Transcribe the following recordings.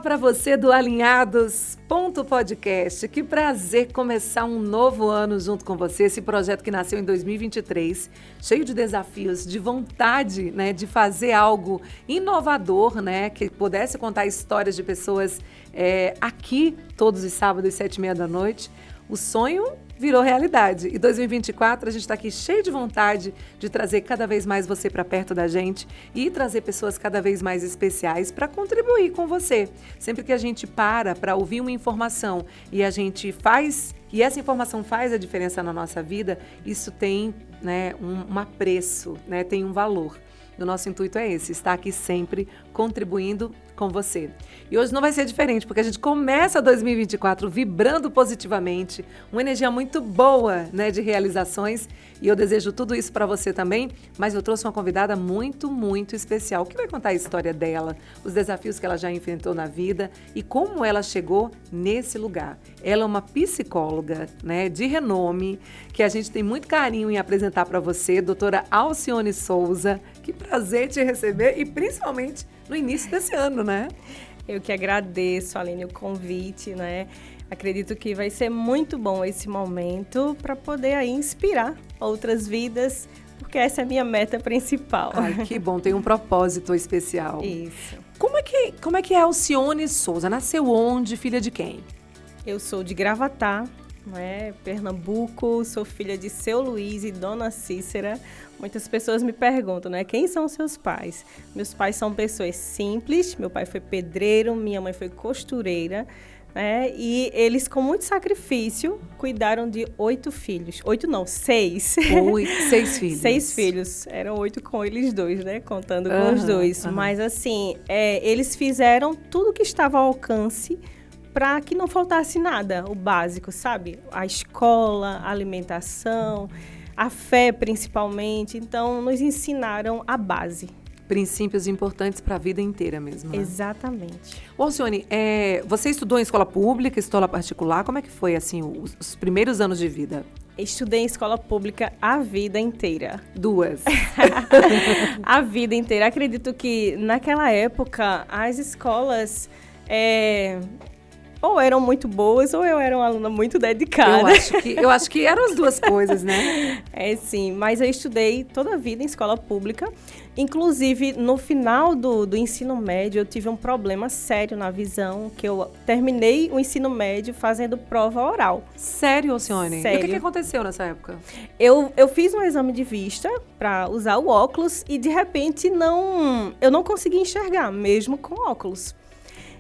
para você do Alinhados.podcast. Que prazer começar um novo ano junto com você. Esse projeto que nasceu em 2023, cheio de desafios, de vontade, né, de fazer algo inovador, né, que pudesse contar histórias de pessoas aqui todos os sábados, 7h30 da noite. O sonho virou realidade. E 2024 a gente está aqui cheio de vontade de trazer cada vez mais você para perto da gente e trazer pessoas cada vez mais especiais para contribuir com você. Sempre que a gente para ouvir uma informação e a gente faz, e essa informação faz a diferença na nossa vida, isso tem, né, um apreço, né, tem um valor. O nosso intuito é esse, estar aqui sempre contribuindo com você. E hoje não vai ser diferente, porque a gente começa 2024 vibrando positivamente, uma energia muito boa, né, de realizações, e eu desejo tudo isso para você também, mas eu trouxe uma convidada muito, muito especial, que vai contar a história dela, os desafios que ela já enfrentou na vida e como ela chegou nesse lugar. Ela é uma psicóloga, né, de renome, que a gente tem muito carinho em apresentar para você, doutora Alcione Souza. Que prazer te receber e principalmente no início desse ano, né? Eu que agradeço, Aline, o convite, né? Acredito que vai ser muito bom esse momento para poder aí inspirar outras vidas, porque essa é a minha meta principal. Ai, que bom, tem um propósito especial. Isso. Como é que é Alcione Souza? Nasceu onde? Filha de quem? Eu sou de Gravatá, né? Pernambuco, sou filha de Seu Luiz e Dona Cícera. Muitas pessoas me perguntam, né, quem são seus pais? Meus pais são pessoas simples, meu pai foi pedreiro, minha mãe foi costureira, né, e eles com muito sacrifício cuidaram de 8 filhos. 8 não, 6. 6 filhos. 6 filhos, eram 8 com eles dois, né, contando com os dois. Mas assim, eles fizeram tudo que estava ao alcance para que não faltasse nada, o básico, sabe? A escola, a alimentação, a fé principalmente. Então, nos ensinaram a base. Princípios importantes para a vida inteira mesmo, né? Exatamente. Ô, Alcione, você estudou em escola pública, escola particular? Como é que foi, assim, os primeiros anos de vida? Estudei em escola pública a vida inteira. 2. A vida inteira. Acredito que, naquela época, as escolas ou eram muito boas, ou eu era uma aluna muito dedicada. Eu acho que eram as duas coisas, né? Sim. Mas eu estudei toda a vida em escola pública. Inclusive, no final do ensino médio, eu tive um problema sério na visão, que eu terminei o ensino médio fazendo prova oral. Sério, Alcione? Sério. E o que aconteceu nessa época? Eu fiz um exame de vista para usar o óculos e, de repente, eu não consegui enxergar, mesmo com óculos.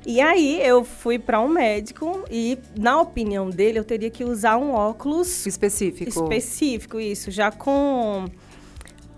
E aí, eu fui para um médico e, na opinião dele, eu teria que usar um óculos específico, isso, já com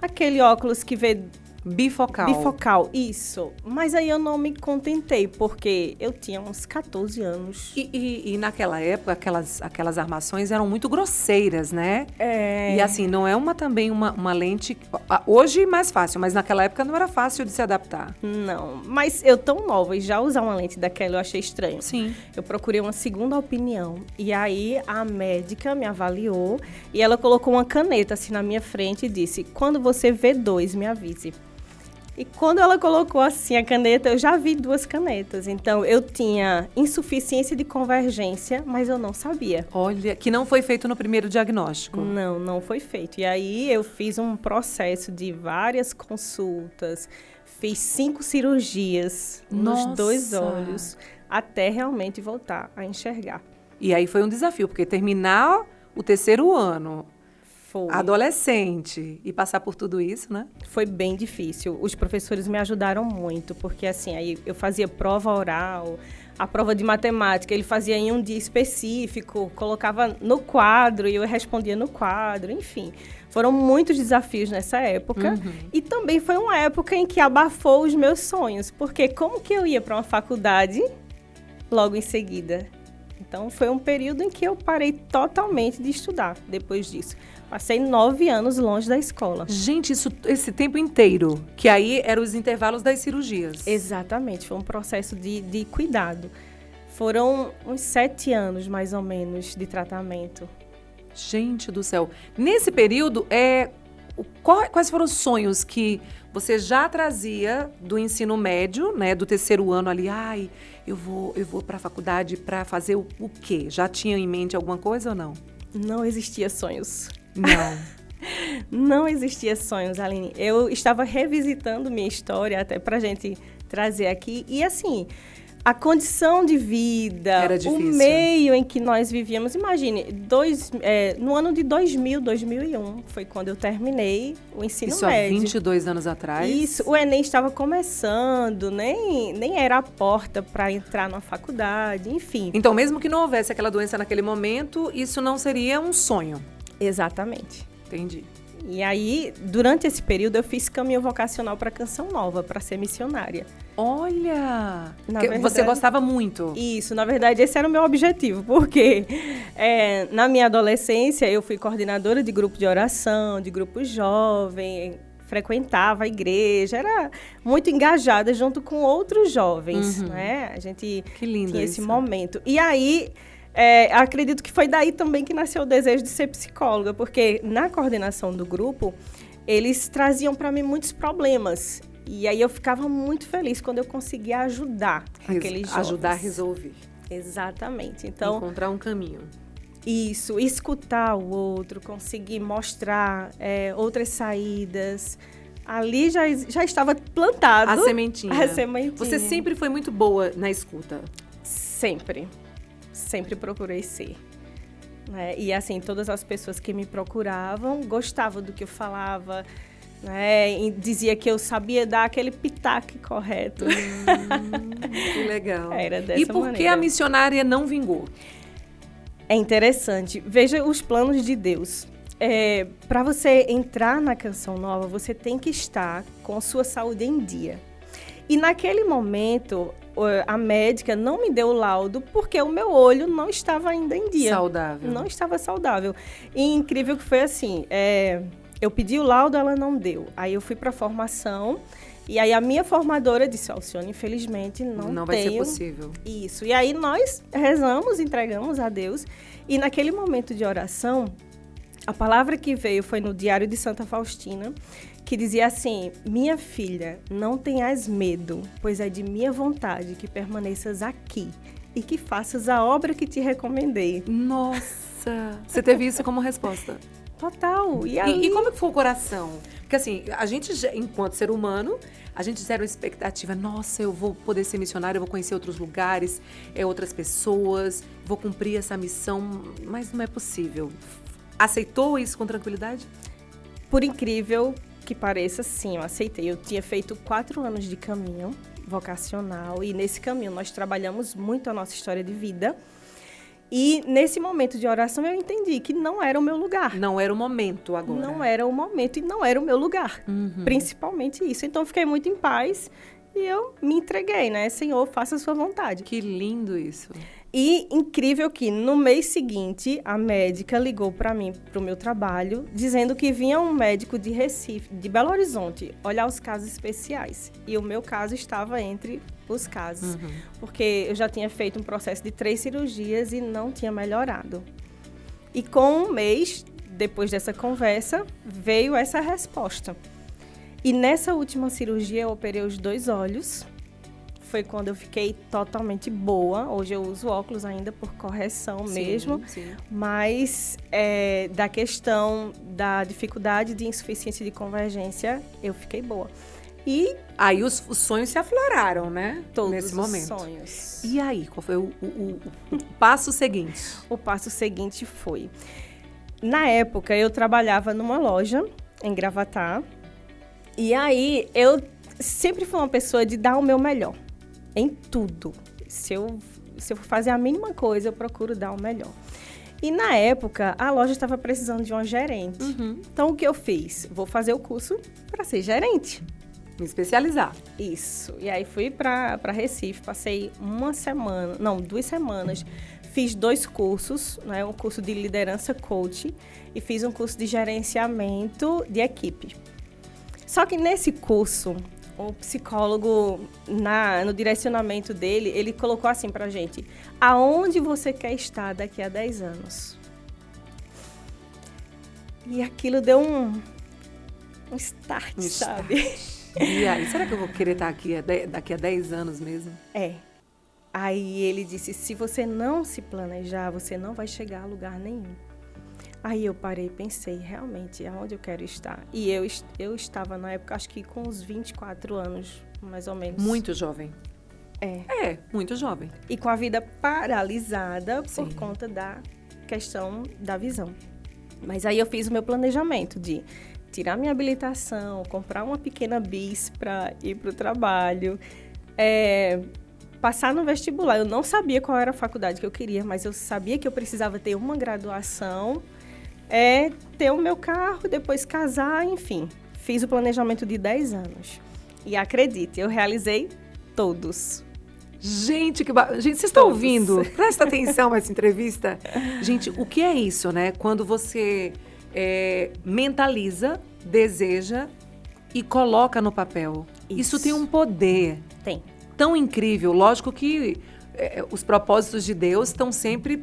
aquele óculos que vê bifocal, isso. Mas aí eu não me contentei, porque eu tinha uns 14 anos. E naquela época, aquelas armações eram muito grosseiras, né? É. E assim, não é também uma lente... Hoje mais fácil, mas naquela época não era fácil de se adaptar. Não, mas eu tão nova e já usar uma lente daquela eu achei estranho. Sim. Eu procurei uma segunda opinião. E aí a médica me avaliou e ela colocou uma caneta assim na minha frente e disse: quando você vê 2, me avise. E quando ela colocou assim a caneta, eu já vi 2 canetas. Então, eu tinha insuficiência de convergência, mas eu não sabia. Olha, que não foi feito no primeiro diagnóstico. Não foi feito. E aí, eu fiz um processo de várias consultas, fiz 5 cirurgias nos 2 olhos, até realmente voltar a enxergar. E aí foi um desafio, porque terminar o 3º ano... Foi. Adolescente, e passar por tudo isso, né? Foi bem difícil. Os professores me ajudaram muito, porque assim, aí eu fazia prova oral, a prova de matemática, ele fazia em um dia específico, colocava no quadro e eu respondia no quadro, enfim. Foram muitos desafios nessa época. E também foi uma época em que abafou os meus sonhos, porque como que eu ia para uma faculdade logo em seguida? Então, foi um período em que eu parei totalmente de estudar depois disso. Passei 9 anos longe da escola. Gente, esse tempo inteiro, que aí eram os intervalos das cirurgias. Exatamente, foi um processo de cuidado. Foram uns 7 anos, mais ou menos, de tratamento. Gente do céu. Nesse período, quais foram os sonhos que você já trazia do ensino médio, né, do terceiro ano ali? Ai, eu vou para a faculdade para fazer o quê? Já tinha em mente alguma coisa ou não? Não existia sonhos. Não. Não existia sonhos, Aline. Eu estava revisitando minha história até pra gente trazer aqui. E assim, a condição de vida, era difícil. O meio em que nós vivíamos. Imagine, no ano de 2001, foi quando eu terminei o ensino médio. Isso há 22 anos atrás? Isso, o Enem estava começando, nem era a porta para entrar na faculdade, enfim. Então, mesmo que não houvesse aquela doença naquele momento, isso não seria um sonho? Exatamente. Entendi. E aí, durante esse período, eu fiz caminho vocacional para Canção Nova, para ser missionária. Olha! Verdade, você gostava muito. Isso, na verdade, esse era o meu objetivo, porque na minha adolescência eu fui coordenadora de grupo de oração, de grupo jovem, frequentava a igreja, era muito engajada junto com outros jovens, né? A gente tinha esse momento. E aí, acredito que foi daí também que nasceu o desejo de ser psicóloga, porque na coordenação do grupo, eles traziam para mim muitos problemas. E aí eu ficava muito feliz quando eu conseguia ajudar aqueles jovens. Ajudar a resolver. Exatamente. Então, encontrar um caminho. Isso, escutar o outro, conseguir mostrar outras saídas. Ali já estava plantado. A sementinha. A sementinha. Você sempre foi muito boa na escuta? Sempre. Sempre procurei ser. Né? E assim, todas as pessoas que me procuravam gostavam do que eu falava, né? E dizia que eu sabia dar aquele pitaco correto. Que legal. Era dessa maneira. E por que a missionária não vingou? É interessante. Veja os planos de Deus. Para você entrar na Canção Nova, você tem que estar com sua saúde em dia. E naquele momento, a médica não me deu o laudo porque o meu olho não estava ainda em dia. Saudável. Não estava saudável. E incrível que foi assim, eu pedi o laudo, ela não deu. Aí eu fui para a formação e aí a minha formadora disse, Alcione, infelizmente não vai ser possível. Isso. E aí nós rezamos, entregamos a Deus. E naquele momento de oração, a palavra que veio foi no Diário de Santa Faustina, que dizia assim, minha filha, não tenhas medo, pois é de minha vontade que permaneças aqui e que faças a obra que te recomendei. Nossa! Você teve isso como resposta? Total. E como que foi o coração? Porque assim, a gente, enquanto ser humano, a gente gera uma expectativa. Nossa, eu vou poder ser missionária, eu vou conhecer outros lugares, outras pessoas, vou cumprir essa missão, mas não é possível. Aceitou isso com tranquilidade? Por incrível que pareça, sim, eu aceitei. Eu tinha feito 4 anos de caminho vocacional e nesse caminho nós trabalhamos muito a nossa história de vida. E nesse momento de oração eu entendi que não era o meu lugar. Não era o momento agora. Não era o momento e não era o meu lugar. Principalmente isso. Então eu fiquei muito em paz e eu me entreguei, né? Senhor, faça a sua vontade. Que lindo isso. E incrível que no mês seguinte a médica ligou para mim, para o meu trabalho, dizendo que vinha um médico de Recife, de Belo Horizonte, olhar os casos especiais. E o meu caso estava entre os casos, porque eu já tinha feito um processo de 3 cirurgias e não tinha melhorado. E com um mês, depois dessa conversa, veio essa resposta. E nessa última cirurgia eu operei os 2 olhos. Foi quando eu fiquei totalmente boa. Hoje eu uso óculos ainda por correção mesmo. Sim. Mas da questão da dificuldade de insuficiência de convergência, eu fiquei boa. E aí os sonhos se afloraram, né? Todos nesse momento. Os sonhos. E aí, qual foi o passo seguinte? O passo seguinte foi... Na época, eu trabalhava numa loja em Gravatá. E aí, eu sempre fui uma pessoa de dar o meu melhor. Em tudo. Se eu for fazer a mínima coisa, eu procuro dar o melhor. E na época, a loja estava precisando de uma gerente. Então, o que eu fiz? Vou fazer o curso para ser gerente. Me especializar. Isso. E aí fui para Recife, passei 2 semanas. Fiz 2 cursos, né? Um curso de liderança coach e fiz um curso de gerenciamento de equipe. Só que nesse curso, o psicólogo, no direcionamento dele, ele colocou assim pra gente, aonde você quer estar daqui a 10 anos? E aquilo deu um start, Um sabe? E aí, será que eu vou querer estar aqui daqui a 10 anos mesmo? É. Aí ele disse, se você não se planejar, você não vai chegar a lugar nenhum. Aí eu parei e pensei, realmente, aonde eu quero estar? E eu estava na época, acho que com uns 24 anos, mais ou menos. Muito jovem. Muito jovem. E com a vida paralisada Sim. por conta da questão da visão. Mas aí eu fiz o meu planejamento de tirar minha habilitação, comprar uma pequena bis para ir para o trabalho, passar no vestibular. Eu não sabia qual era a faculdade que eu queria, mas eu sabia que eu precisava ter uma graduação, ter o meu carro, depois casar, enfim. Fiz o planejamento de 10 anos. E acredite, eu realizei todos. Gente, gente, vocês estão ouvindo? Presta atenção nessa entrevista. Gente, o que é isso, né? Quando você mentaliza, deseja e coloca no papel. Isso tem um poder. Tem. Tão incrível. Lógico que os propósitos de Deus estão sempre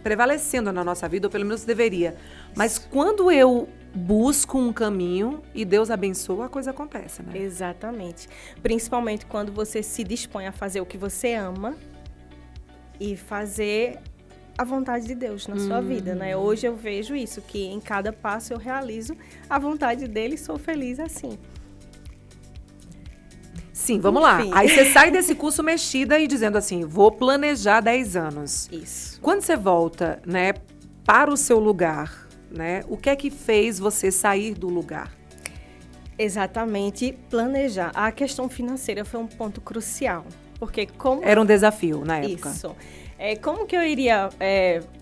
prevalecendo na nossa vida, ou pelo menos deveria. Mas quando eu busco um caminho e Deus abençoa, a coisa acontece, né? Exatamente. Principalmente quando você se dispõe a fazer o que você ama e fazer a vontade de Deus na sua vida, né? Hoje eu vejo isso, que em cada passo eu realizo a vontade dele e sou feliz assim. Sim, vamos lá. Aí você sai desse curso mexida e dizendo assim, vou planejar 10 anos. Isso. Quando você volta, né, para o seu lugar, né, o que é que fez você sair do lugar? Exatamente, planejar. A questão financeira foi um ponto crucial, porque como... Era um desafio na época. Isso. Como que eu iria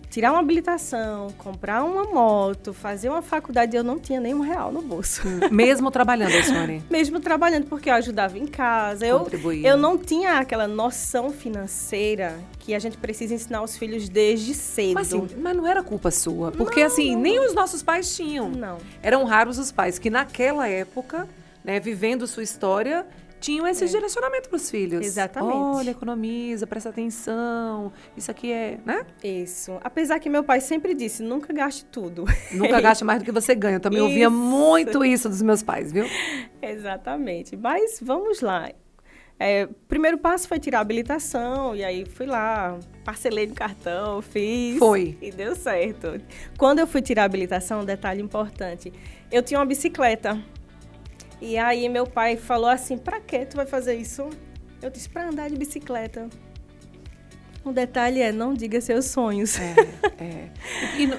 tirar uma habilitação, comprar uma moto, fazer uma faculdade? Eu não tinha nenhum real no bolso. Mesmo trabalhando, Alcione? Mesmo trabalhando, porque eu ajudava em casa. Eu não tinha aquela noção financeira que a gente precisa ensinar os filhos desde cedo. Mas não era culpa sua. Porque, nem os nossos pais tinham. Não. Eram raros os pais que, naquela época, né, vivendo sua história, tinham esse direcionamento para os filhos. Exatamente. Olha, economiza, presta atenção. Isso aqui né? Isso. Apesar que meu pai sempre disse, nunca gaste tudo. Nunca gaste mais do que você ganha. Eu também ouvia muito isso dos meus pais, viu? Exatamente. Mas vamos lá. Primeiro passo foi tirar a habilitação, e aí fui lá, parcelei no cartão, fiz. Foi. E deu certo. Quando eu fui tirar a habilitação, um detalhe importante, eu tinha uma bicicleta. E aí meu pai falou assim, pra que tu vai fazer isso? Eu disse, pra andar de bicicleta. O detalhe não diga seus sonhos.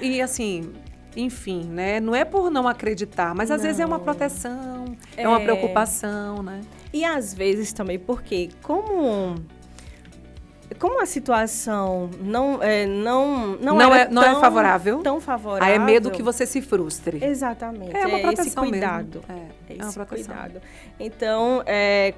E assim, enfim, né? Não é por não acreditar, mas às vezes é uma proteção, é uma preocupação, né? E às vezes também porque como a situação não é favorável, tão favorável. Aí é medo que você se frustre. Exatamente. É uma proteção esse cuidado. mesmo. É uma esse proteção. cuidado. Então,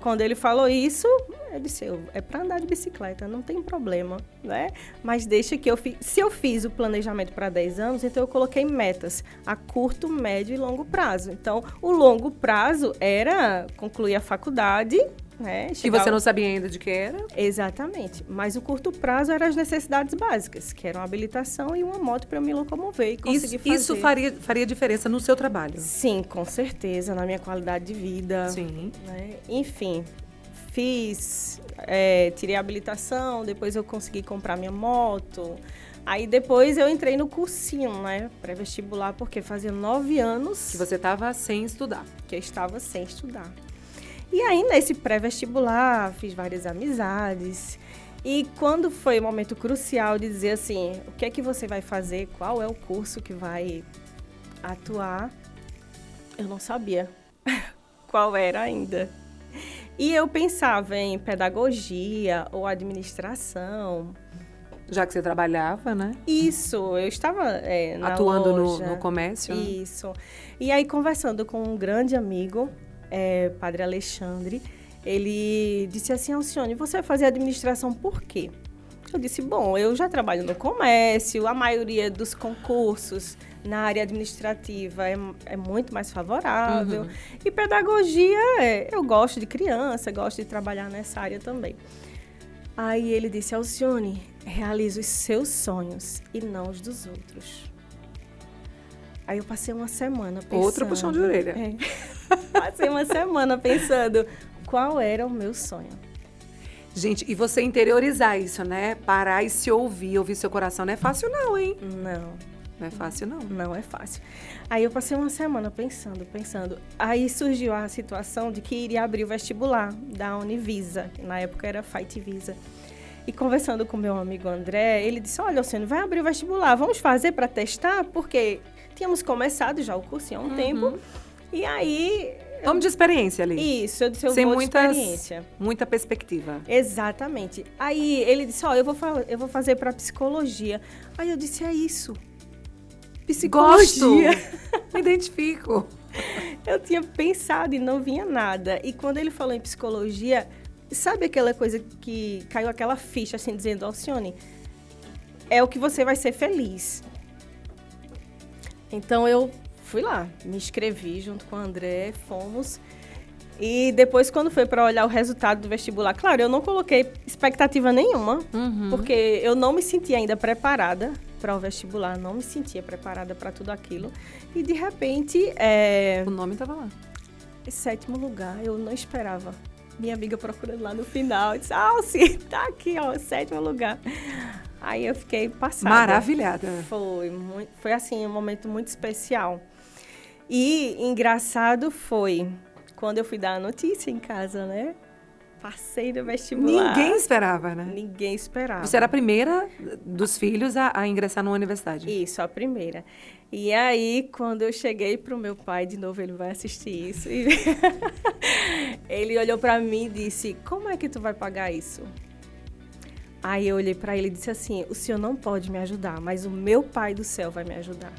quando ele falou isso, eu disse, é para andar de bicicleta, não tem problema, né? Mas deixa que se eu fiz o planejamento para 10 anos, então eu coloquei metas a curto, médio e longo prazo. Então, o longo prazo era concluir a faculdade, né? Que você não sabia ainda de que era? Exatamente. Mas o curto prazo eram as necessidades básicas, que eram a habilitação e uma moto para eu me locomover e conseguir fazer. Isso faria diferença no seu trabalho? Sim, com certeza, na minha qualidade de vida. Sim. Né? Enfim, tirei a habilitação, depois eu consegui comprar minha moto. Aí depois eu entrei no cursinho, né, pré-vestibular, porque fazia 9 anos... Que você estava sem estudar. Que eu estava sem estudar. E aí, nesse pré-vestibular, fiz várias amizades. E quando foi o momento crucial de dizer assim, o que é que você vai fazer, qual é o curso que vai atuar, eu não sabia qual era ainda. E eu pensava em pedagogia ou administração. Já que você trabalhava, né? Isso, eu estava na atuando loja. no comércio. Isso. E aí, conversando com um grande amigo, Padre Alexandre, ele disse assim, Alcione, você vai fazer administração por quê? Eu disse, bom, eu já trabalho no comércio, a maioria dos concursos na área administrativa é muito mais favorável. Uhum. E pedagogia, eu gosto de criança, gosto de trabalhar nessa área também. Aí ele disse, Alcione, realize os seus sonhos e não os dos outros. Aí eu passei uma semana pensando... Outro puxão de orelha. Passei uma semana pensando qual era o meu sonho. Gente, e você interiorizar isso, né? Parar e se ouvir seu coração. Não é fácil não, hein? Não é fácil não. Não é fácil. Aí eu passei uma semana pensando. Aí surgiu a situação de que iria abrir o vestibular da Univisa, que na época era Fight Visa. E conversando com meu amigo André, ele disse, olha, Alcione, vai abrir o vestibular, vamos fazer para testar? Porque tínhamos começado já o curso há um tempo. E aí... Vamos de experiência ali. Isso, eu disse, eu sem vou de experiência. Muita perspectiva. Exatamente. Aí ele disse, ó, eu vou fazer para psicologia. Aí eu disse, é isso. Psicologia. Gosto. Me identifico. Eu tinha pensado e não vinha nada. E quando ele falou em psicologia, sabe aquela coisa que caiu aquela ficha assim, dizendo, Alcione, é o que você vai ser feliz. Então eu fui lá, me inscrevi junto com o André, fomos. E depois, quando foi para olhar o resultado do vestibular, claro, eu não coloquei expectativa nenhuma, porque eu não me sentia ainda preparada para o vestibular, não me sentia preparada para tudo aquilo. E, de repente... O nome estava lá. Em 7º lugar, eu não esperava. Minha amiga procurando lá no final, disse, Alci, tá aqui, ó, 7º lugar. Aí eu fiquei passada. Maravilhada. Foi assim, um momento muito especial. E engraçado foi quando eu fui dar a notícia em casa, né? Passei no vestibular. Ninguém esperava, né? Ninguém esperava. Você era a primeira dos filhos a ingressar numa universidade. Isso, a primeira. E aí, quando eu cheguei pro meu pai, de novo ele vai assistir isso, e ele olhou para mim e disse, como é que tu vai pagar isso? Aí eu olhei para ele e disse assim, o senhor não pode me ajudar, mas o meu pai do céu vai me ajudar.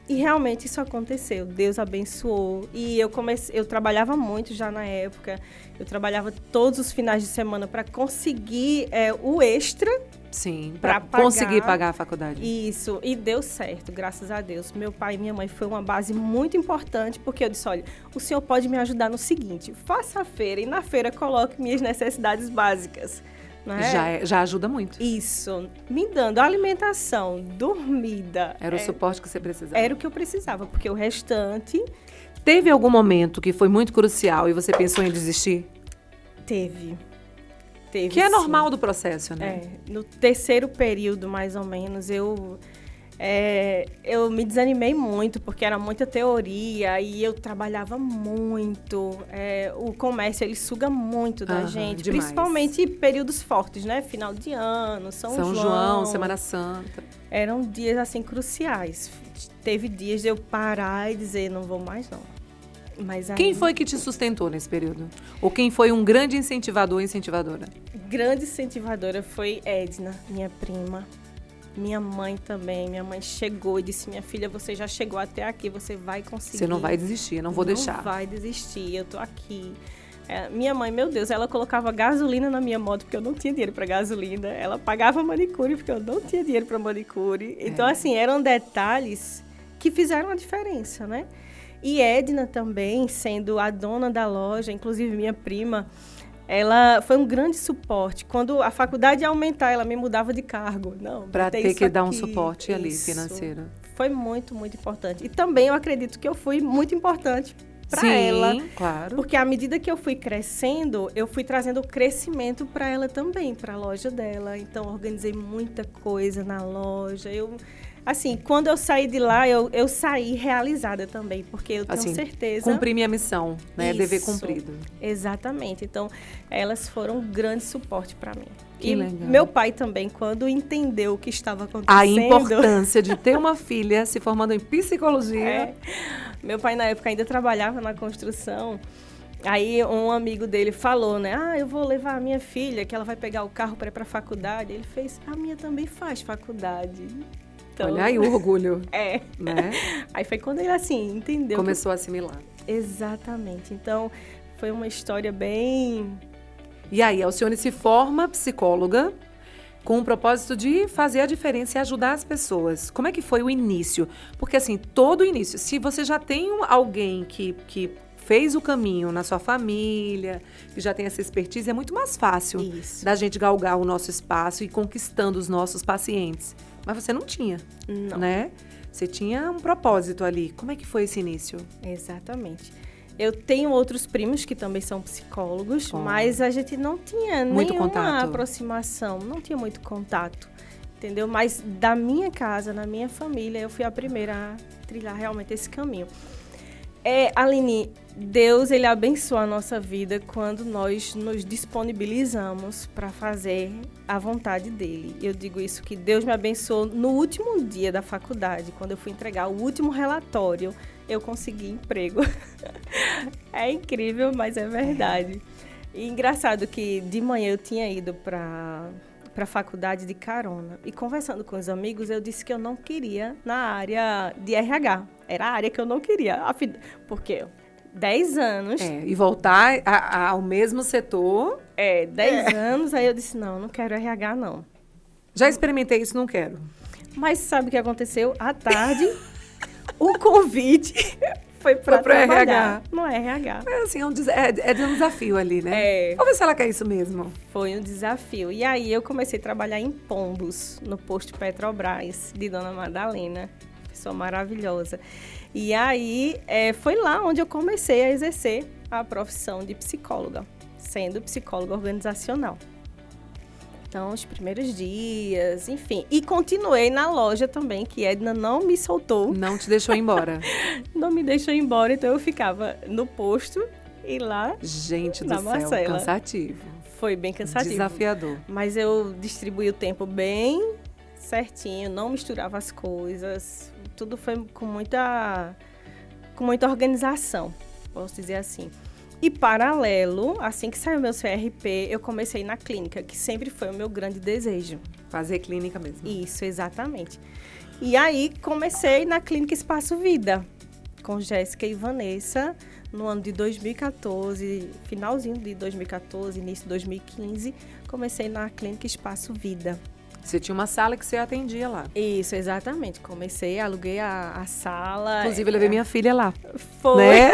E realmente isso aconteceu, Deus abençoou. E eu trabalhava muito já na época, eu trabalhava todos os finais de semana para conseguir o extra. Sim, para conseguir pagar a faculdade. Isso, e deu certo, graças a Deus. Meu pai e minha mãe foi uma base muito importante, porque eu disse, olha, o senhor pode me ajudar no seguinte, faça a feira e na feira coloque minhas necessidades básicas. Já ajuda muito. Isso, me dando alimentação, dormida. Era o suporte que você precisava. Era o que eu precisava, porque o restante... Teve algum momento que foi muito crucial e você pensou em desistir? Teve, que é normal do processo, né? No 3º período, mais ou menos, eu me desanimei muito, porque era muita teoria e eu trabalhava muito. O comércio, ele suga muito da gente, demais. Principalmente períodos fortes, né? Final de ano, São João, Semana Santa. Eram dias, assim, cruciais. Teve dias de eu parar e dizer, não vou mais, não. Mas aí... Quem foi que te sustentou nesse período? Ou quem foi um grande incentivador ou incentivadora? Grande incentivadora foi Edna, minha prima. Minha mãe também. Minha mãe chegou e disse, minha filha, você já chegou até aqui, você vai conseguir. Você não vai desistir, não vou deixar. Não vai desistir, eu tô aqui. Minha mãe, meu Deus, ela colocava gasolina na minha moto porque eu não tinha dinheiro para gasolina. Ela pagava manicure porque eu não tinha dinheiro para manicure. Então, assim, eram detalhes que fizeram a diferença, né? E Edna também, sendo a dona da loja, inclusive minha prima, ela foi um grande suporte. Quando a faculdade ia aumentar, ela me mudava de cargo. Para ter que dar um suporte ali financeiro. Foi muito, muito importante. E também eu acredito que eu fui muito importante para ela. Sim, claro. Porque à medida que eu fui crescendo, eu fui trazendo crescimento para ela também, para a loja dela. Então, organizei muita coisa na loja. Assim, quando eu saí de lá, eu saí realizada também, porque eu tenho certeza... Cumpri minha missão, né? Isso, dever cumprido. Exatamente. Então, elas foram um grande suporte para mim. Que legal. Meu pai também, quando entendeu o que estava acontecendo... A importância de ter uma filha se formando em psicologia. Meu pai, na época, ainda trabalhava na construção. Aí, um amigo dele falou, né? Eu vou levar a minha filha, que ela vai pegar o carro para ir para a faculdade. Ele fez, a minha também faz faculdade. Então, olha aí o orgulho. Né? Aí foi quando ele, assim, entendeu. Começou a assimilar. Exatamente. Então, foi uma história bem... E aí, a Alcione se forma psicóloga com o propósito de fazer a diferença e ajudar as pessoas. Como é que foi o início? Porque, assim, todo o início, se você já tem alguém que fez o caminho na sua família, que já tem essa expertise, é muito mais fácil da gente galgar o nosso espaço e ir conquistando os nossos pacientes. Mas você não tinha, né? Você tinha um propósito ali. Como é que foi esse início? Exatamente. Eu tenho outros primos que também são psicólogos, mas a gente não tinha muito nenhuma contato. aproximação, não tinha muito contato, entendeu? Mas da minha casa, na minha família, eu fui a primeira a trilhar realmente esse caminho. Aline, Deus, ele abençoa a nossa vida quando nós nos disponibilizamos para fazer a vontade dele. Eu digo isso, que Deus me abençoou no último dia da faculdade, quando eu fui entregar o último relatório, eu consegui emprego. É incrível, mas é verdade. E engraçado que de manhã eu tinha ido para a faculdade de carona. E conversando com os amigos, eu disse que eu não queria na área de RH. Era a área que eu não queria. Porque 10 anos... E voltar ao mesmo setor... 10 anos, aí eu disse, não quero RH, não. Já experimentei isso, não quero. Mas sabe o que aconteceu? À tarde, o convite... Foi para RH. No RH. Assim, é um desafio ali, né? Vamos ver se ela quer isso mesmo. Foi um desafio. E aí eu comecei a trabalhar em Pombos, no posto Petrobras, de Dona Madalena. Pessoa maravilhosa. E aí foi lá onde eu comecei a exercer a profissão de psicóloga, sendo psicóloga organizacional. Então, os primeiros dias, enfim. E continuei na loja também, que Edna não me soltou. Não te deixou ir embora. Não me deixou ir embora, então eu ficava no posto e lá Gente do na céu, Marcela. Cansativo. Foi bem cansativo. Desafiador. Mas eu distribuí o tempo bem certinho, não misturava as coisas. Tudo foi com muita organização, posso dizer assim. E paralelo, assim que saiu meu CRP, eu comecei na clínica, que sempre foi o meu grande desejo. Fazer clínica mesmo. Isso, exatamente. E aí comecei na Clínica Espaço Vida, com Jéssica e Vanessa, no ano de 2014, finalzinho de 2014, início de 2015, comecei na Clínica Espaço Vida. Você tinha uma sala que você atendia lá. Isso, exatamente. Comecei, aluguei a sala. Inclusive, eu levei minha filha lá. Foi. Né?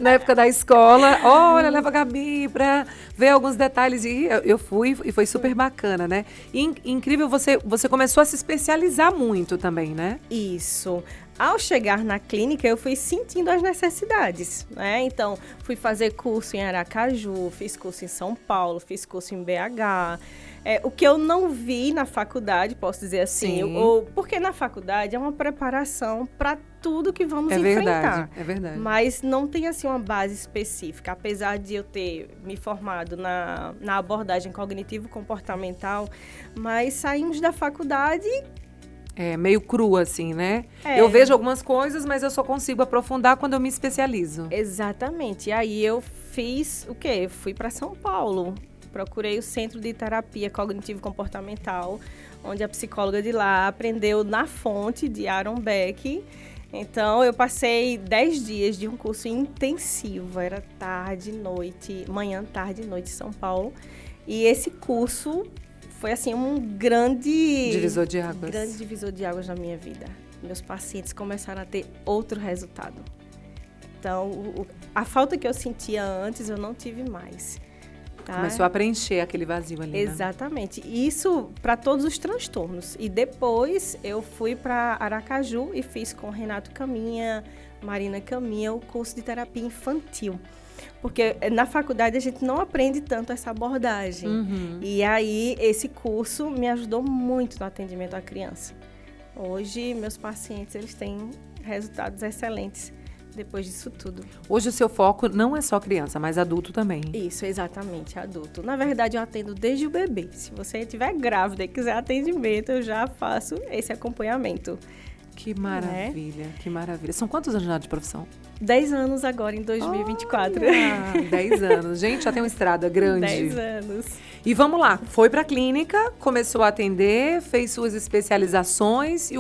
Na época da escola. Olha, leva a Gabi pra ver alguns detalhes. E eu fui e foi super bacana, né? E incrível, você começou a se especializar muito também, né? Isso. Ao chegar na clínica, eu fui sentindo as necessidades, né? Então, fui fazer curso em Aracaju, fiz curso em São Paulo, fiz curso em BH. O que eu não vi na faculdade, posso dizer assim, porque na faculdade é uma preparação para tudo que vamos enfrentar. É verdade. Mas não tem assim uma base específica. Apesar de eu ter me formado na abordagem cognitivo-comportamental, mas saímos da faculdade... meio crua, assim, né? Eu vejo algumas coisas, mas eu só consigo aprofundar quando eu me especializo. Exatamente. E aí eu fiz o quê? Fui para São Paulo. Procurei o Centro de Terapia Cognitivo-Comportamental, onde a psicóloga de lá aprendeu na fonte de Aaron Beck. Então, eu passei 10 dias de um curso intensivo. Era tarde, noite, manhã, tarde, noite em São Paulo. E esse curso foi, assim, um grande... Divisor de águas. Grande divisor de águas na minha vida. Meus pacientes começaram a ter outro resultado. Então, a falta que eu sentia antes, eu não tive mais. Tá? Começou a preencher aquele vazio ali, Exatamente. Né? Isso para todos os transtornos. E depois eu fui para Aracaju e fiz com Renato Caminha, Marina Caminha, o curso de terapia infantil. Porque na faculdade a gente não aprende tanto essa abordagem. Uhum. E aí esse curso me ajudou muito no atendimento à criança. Hoje meus pacientes eles têm resultados excelentes depois disso tudo. Hoje o seu foco não é só criança, mas adulto também. Isso, exatamente, adulto. Na verdade, eu atendo desde o bebê. Se você estiver grávida e quiser atendimento, eu já faço esse acompanhamento. Que maravilha, que maravilha. São quantos anos já de profissão? 10 anos agora, em 2024. 10 anos. Gente, já tem uma estrada grande. 10 anos. E vamos lá, foi para a clínica, começou a atender, fez suas especializações. E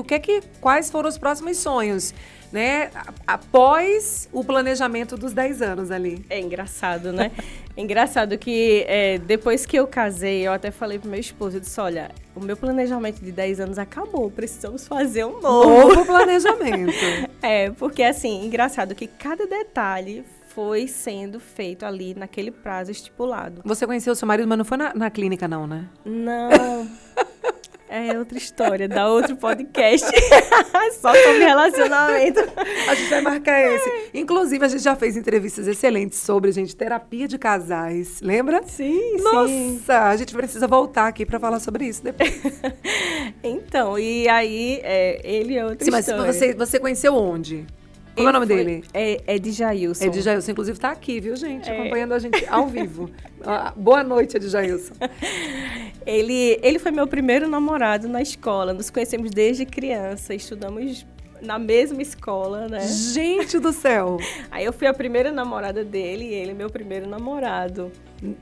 quais foram os próximos sonhos, né? Após o planejamento dos 10 anos ali. É engraçado, né? É engraçado que depois que eu casei, eu até falei pro meu esposo, eu disse, olha, o meu planejamento de 10 anos acabou, precisamos fazer um novo planejamento. Porque assim, engraçado que cada detalhe foi sendo feito ali naquele prazo estipulado. Você conheceu o seu marido, mas não foi na clínica não, né? Não. É outra história, dá outro podcast. Só sobre relacionamento. A gente vai marcar esse. Inclusive, a gente já fez entrevistas excelentes sobre, gente, terapia de casais. Lembra? Sim, Nossa, sim. a gente precisa voltar aqui para falar sobre isso depois. Então, e aí, ele é outra Sim, mas história. você conheceu onde? Como é o nome dele? É de Jailson. Edjailson, inclusive, está aqui, viu, gente? Acompanhando a gente ao vivo. Boa noite, Edjailson. Ele foi meu primeiro namorado na escola. Nos conhecemos desde criança, estudamos na mesma escola, né? Gente do céu! Aí eu fui a primeira namorada dele e ele meu primeiro namorado.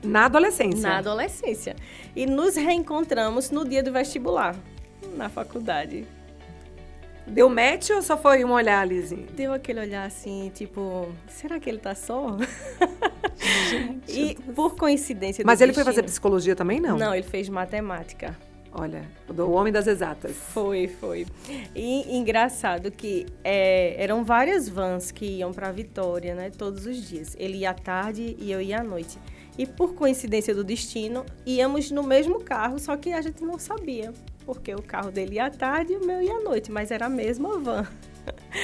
Na adolescência? Na adolescência. E nos reencontramos no dia do vestibular, na faculdade. Deu match ou só foi um olhar, Lizinho? Deu aquele olhar assim, tipo, será que ele tá só? Gente. E por coincidência do Mas ele foi destino- fazer psicologia também, não? Não, ele fez matemática. Olha, o homem das exatas. Foi. E engraçado que eram várias vans que iam para Vitória, né? Todos os dias. Ele ia à tarde e eu ia à noite. E por coincidência do destino, íamos no mesmo carro, só que a gente não sabia. Porque o carro dele ia à tarde e o meu ia à noite, mas era a mesma van.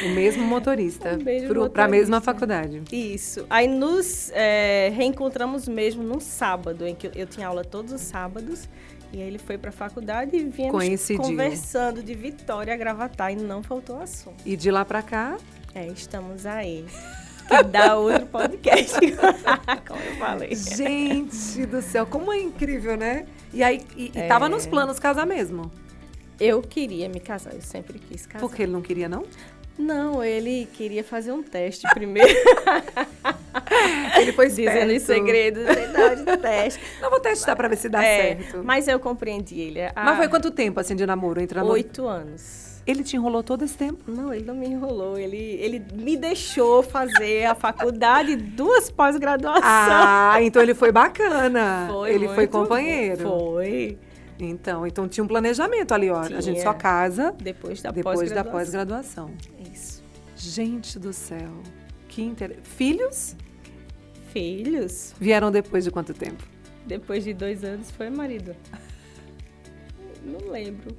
O mesmo motorista. O mesmo Para a mesma motorista. faculdade. Isso. Aí nos reencontramos mesmo num sábado, em que eu tinha aula todos os sábados. E aí ele foi para a faculdade e viemos Coincidiu. conversando de Vitória a Gravatar e não faltou assunto. E de lá para cá, Estamos aí. Que dá outro podcast, como eu falei. gente do céu, como é incrível, né? E aí, e tava nos planos casar mesmo? Eu queria me casar, eu sempre quis casar. Porque ele não queria, não? Não, ele queria fazer um teste primeiro. Ele foi esperto. Dizendo os segredos do teste. Não, vou testar para ver se dá certo. Mas eu compreendi ele. Mas foi quanto tempo, assim, de namoro? Entre namoro? 8 anos. Ele te enrolou todo esse tempo? Não, ele não me enrolou. Ele me deixou fazer a faculdade, 2 pós-graduações. Ah, então ele foi bacana. Foi Ele foi muito companheiro. bom. Foi. Então tinha um planejamento ali, ó. A gente Tinha. só casa Depois da depois da pós-graduação. pós-graduação. Isso. Gente do céu. Que interessante. Filhos Filhos? vieram depois de quanto tempo? Depois de 2 anos foi marido. Não lembro.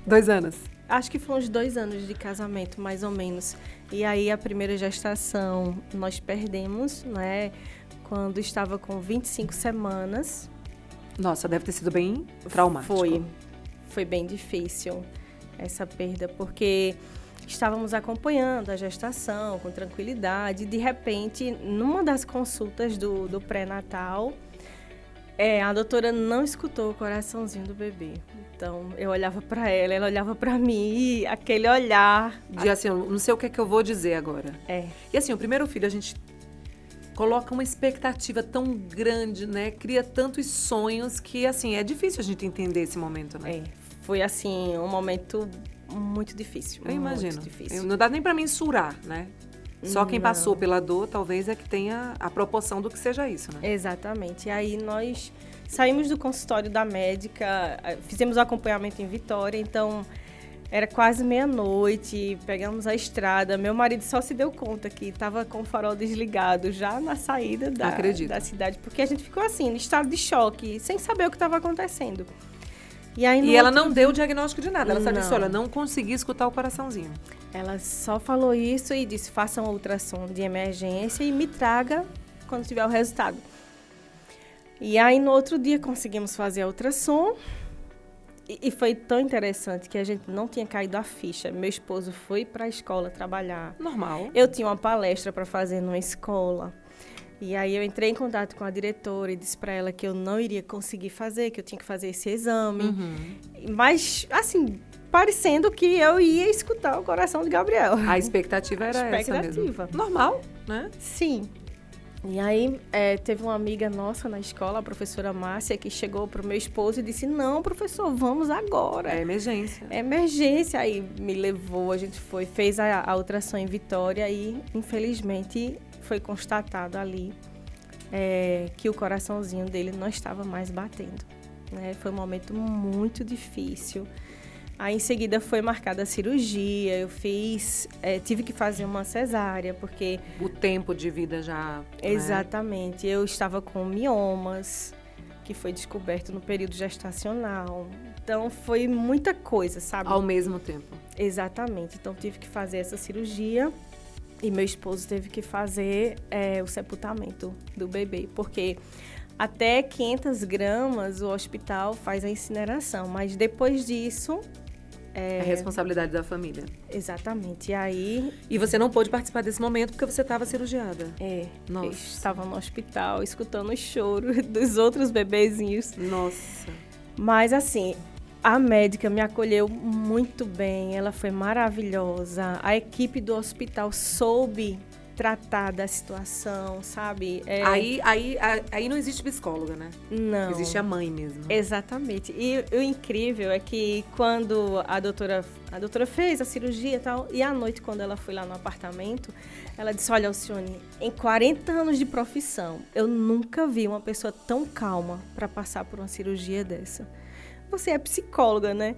2 anos. Acho que foi uns 2 anos de casamento, mais ou menos. E aí a primeira gestação nós perdemos, né? Quando estava com 25 semanas. Nossa, deve ter sido bem traumático. Foi bem difícil essa perda, porque estávamos acompanhando a gestação com tranquilidade. De repente, numa das consultas do pré-natal, a doutora não escutou o coraçãozinho do bebê. Então, eu olhava para ela olhava para mim, e aquele olhar. De assim, eu não sei o que é que eu vou dizer agora. E assim, o primeiro filho, a gente coloca uma expectativa tão grande, né? Cria tantos sonhos que, assim, é difícil a gente entender esse momento, né? Foi, assim, um momento muito difícil. Eu imagino. Muito difícil. Não dá nem para mensurar, né? Só quem Não. passou pela dor, talvez, é que tenha a proporção do que seja isso, né? Exatamente. E aí nós saímos do consultório da médica, fizemos o acompanhamento em Vitória, então era quase meia-noite, pegamos a estrada. Meu marido só se deu conta que estava com o farol desligado já na saída da cidade, porque a gente ficou assim, em estado de choque, sem saber o que estava acontecendo. E aí, ela não deu o diagnóstico de nada, ela só disse, Não. olha, não consegui escutar o coraçãozinho. Ela só falou isso e disse, faça uma ultrassom de emergência e me traga quando tiver o resultado. E aí, no outro dia, conseguimos fazer a ultrassom. E foi tão interessante que a gente não tinha caído a ficha. Meu esposo foi para a escola trabalhar. Normal. Eu tinha uma palestra para fazer numa escola. E aí eu entrei em contato com a diretora e disse para ela que eu não iria conseguir fazer, que eu tinha que fazer esse exame. Mas, assim, parecendo que eu ia escutar o coração de Gabriel. A expectativa era essa mesmo. Normal, né? Sim. E aí teve uma amiga nossa na escola, a professora Márcia, que chegou para o meu esposo e disse, não, professor, vamos agora. É emergência. É emergência. Aí me levou, a gente fez a ultrassom em Vitória e, infelizmente, foi constatado ali que o coraçãozinho dele não estava mais batendo. Né? Foi um momento muito difícil. Aí, em seguida, foi marcada a cirurgia. Eu tive que fazer uma cesárea, porque... O tempo de vida já... Exatamente. Eu estava com miomas. que foi descoberto no período gestacional. Então, foi muita coisa, sabe? Ao mesmo tempo. Exatamente. Então, tive que fazer essa cirurgia e meu esposo teve que fazer o sepultamento do bebê, porque até 500 gramas o hospital faz a incineração, mas depois disso... É responsabilidade da família. Exatamente. E aí... E você não pôde participar desse momento porque você estava cirurgiada. Nossa. Eu estava no hospital escutando o choro dos outros bebezinhos. Nossa. Mas assim, a médica me acolheu muito bem, ela foi maravilhosa. A equipe do hospital soube tratar da situação, sabe? Aí não existe psicóloga, né? Não. Existe a mãe mesmo. Exatamente. E o incrível é que quando a doutora fez a cirurgia e tal, e à noite, quando ela foi lá no apartamento, ela disse, olha, Alcione, em 40 anos de profissão, eu nunca vi uma pessoa tão calma para passar por uma cirurgia dessa. Você é psicóloga, né?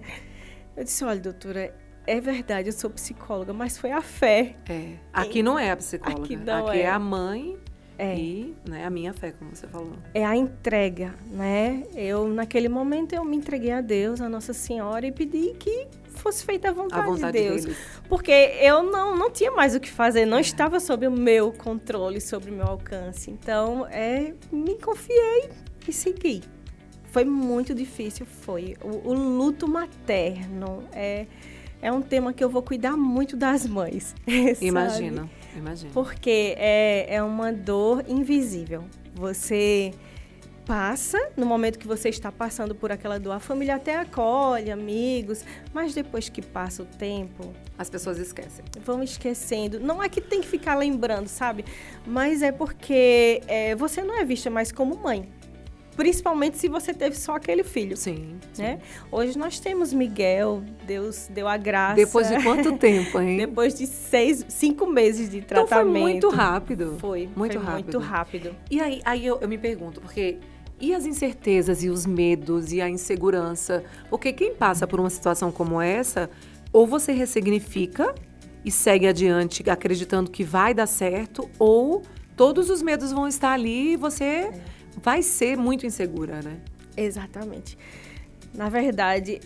Eu disse, olha, doutora, é verdade, eu sou psicóloga, mas foi a fé. Aqui não é a psicóloga. Aqui é a mãe e a minha fé, como você falou. É a entrega, né? Naquele momento, eu me entreguei a Deus, a Nossa Senhora, e pedi que fosse feita a vontade de Deus. Deles. Porque eu não tinha mais o que fazer, não estava sob o meu controle, sobre o meu alcance. Então, me confiei e segui. Foi muito difícil, foi. O luto materno é um tema que eu vou cuidar muito das mães. Imagino. Porque é uma dor invisível. Você passa, no momento que você está passando por aquela dor, a família até acolhe, amigos, mas depois que passa o tempo... As pessoas esquecem. Vão esquecendo. Não é que tem que ficar lembrando, sabe? Mas é porque você não é vista mais como mãe. Principalmente se você teve só aquele filho. Sim. Né? Hoje nós temos Miguel, Deus deu a graça. Depois de quanto tempo, hein? Depois de 5 meses de tratamento. Então foi muito rápido. Foi muito rápido. E aí eu me pergunto, porque... E as incertezas e os medos e a insegurança? Porque quem passa por uma situação como essa, ou você ressignifica e segue adiante acreditando que vai dar certo, ou todos os medos vão estar ali e você... vai ser muito insegura, né? Exatamente. Na verdade,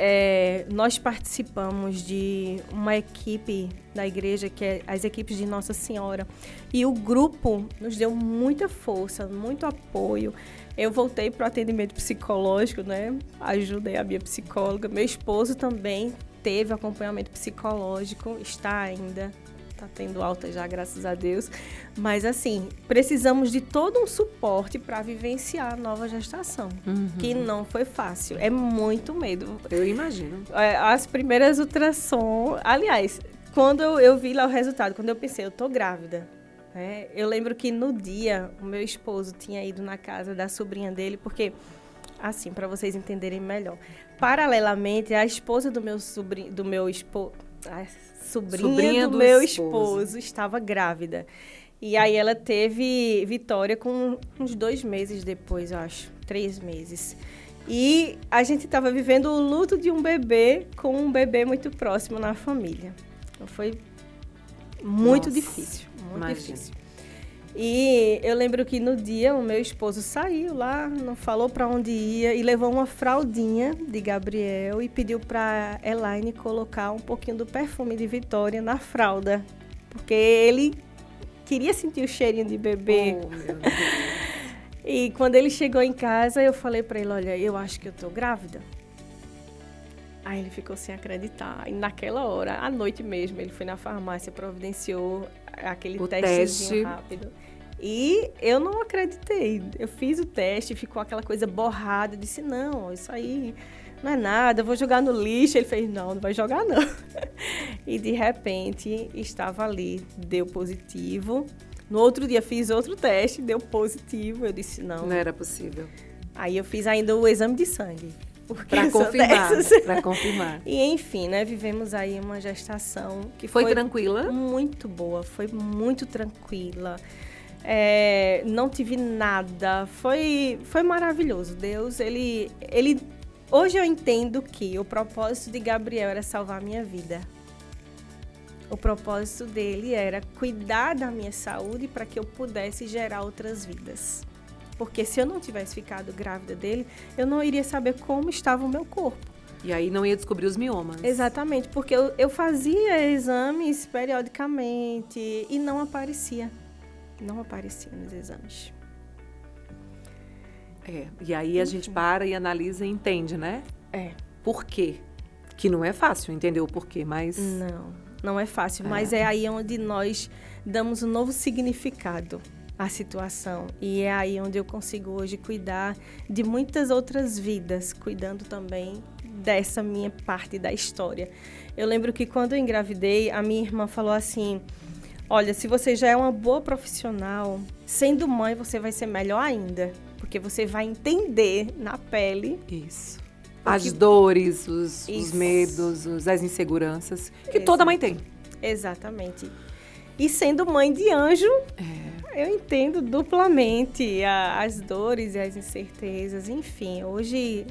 nós participamos de uma equipe da igreja, que é as equipes de Nossa Senhora. E o grupo nos deu muita força, muito apoio. Eu voltei para o atendimento psicológico, né? Ajudei a minha psicóloga. Meu esposo também teve acompanhamento psicológico, está ainda... Tá tendo alta já, graças a Deus. Mas, assim, precisamos de todo um suporte para vivenciar a nova gestação. Que não foi fácil. É muito medo. Eu imagino. As primeiras ultrassom... Aliás, quando eu vi lá o resultado, quando eu pensei, eu tô grávida. Eu lembro que no dia, o meu esposo tinha ido na casa da sobrinha dele, porque... Assim, para vocês entenderem melhor. Paralelamente, a esposa do meu esposo... A sobrinha do meu esposo estava grávida. E aí ela teve Vitória com uns 2 meses depois, eu acho. 3 meses. E a gente estava vivendo o luto de um bebê com um bebê muito próximo na família. Então foi muito difícil. Muito difícil. E eu lembro que no dia o meu esposo saiu lá, não falou para onde ia e levou uma fraldinha de Gabriel e pediu para Elaine colocar um pouquinho do perfume de Vitória na fralda, porque ele queria sentir o cheirinho de bebê. Oh, meu Deus. E quando ele chegou em casa, eu falei para ele, olha, eu acho que eu tô grávida. Aí ele ficou sem acreditar. E naquela hora, à noite mesmo, ele foi na farmácia, providenciou aquele testezinho rápido. E eu não acreditei. Eu fiz o teste, ficou aquela coisa borrada. Eu disse, não, isso aí não é nada, eu vou jogar no lixo. Ele fez, não vai jogar não. E de repente, estava ali, deu positivo. No outro dia, fiz outro teste, deu positivo. Eu disse, não. Não era possível. Aí eu fiz ainda o exame de sangue. Para confirmar. E enfim, né, vivemos aí uma gestação que foi tranquila? Muito boa, foi muito tranquila. Não tive nada, foi maravilhoso. Deus, ele hoje eu entendo que o propósito de Gabriel era salvar a minha vida. O propósito dele era cuidar da minha saúde para que eu pudesse gerar outras vidas. Porque se eu não tivesse ficado grávida dele, eu não iria saber como estava o meu corpo. E aí não ia descobrir os miomas. Exatamente, porque eu fazia exames periodicamente e não aparecia. Não aparecia nos exames. E aí a gente para e analisa e entende, né? Por quê? Que não é fácil entender o porquê, mas... Não é fácil, mas é aí onde nós damos um novo significado à situação. E é aí onde eu consigo hoje cuidar de muitas outras vidas, cuidando também dessa minha parte da história. Eu lembro que quando eu engravidei, a minha irmã falou assim: olha, se você já é uma boa profissional, sendo mãe você vai ser melhor ainda, porque você vai entender na pele. Isso. As dores, os medos, as inseguranças que toda mãe tem. Exatamente. E sendo mãe de anjo, eu entendo duplamente as dores e as incertezas. Enfim, hoje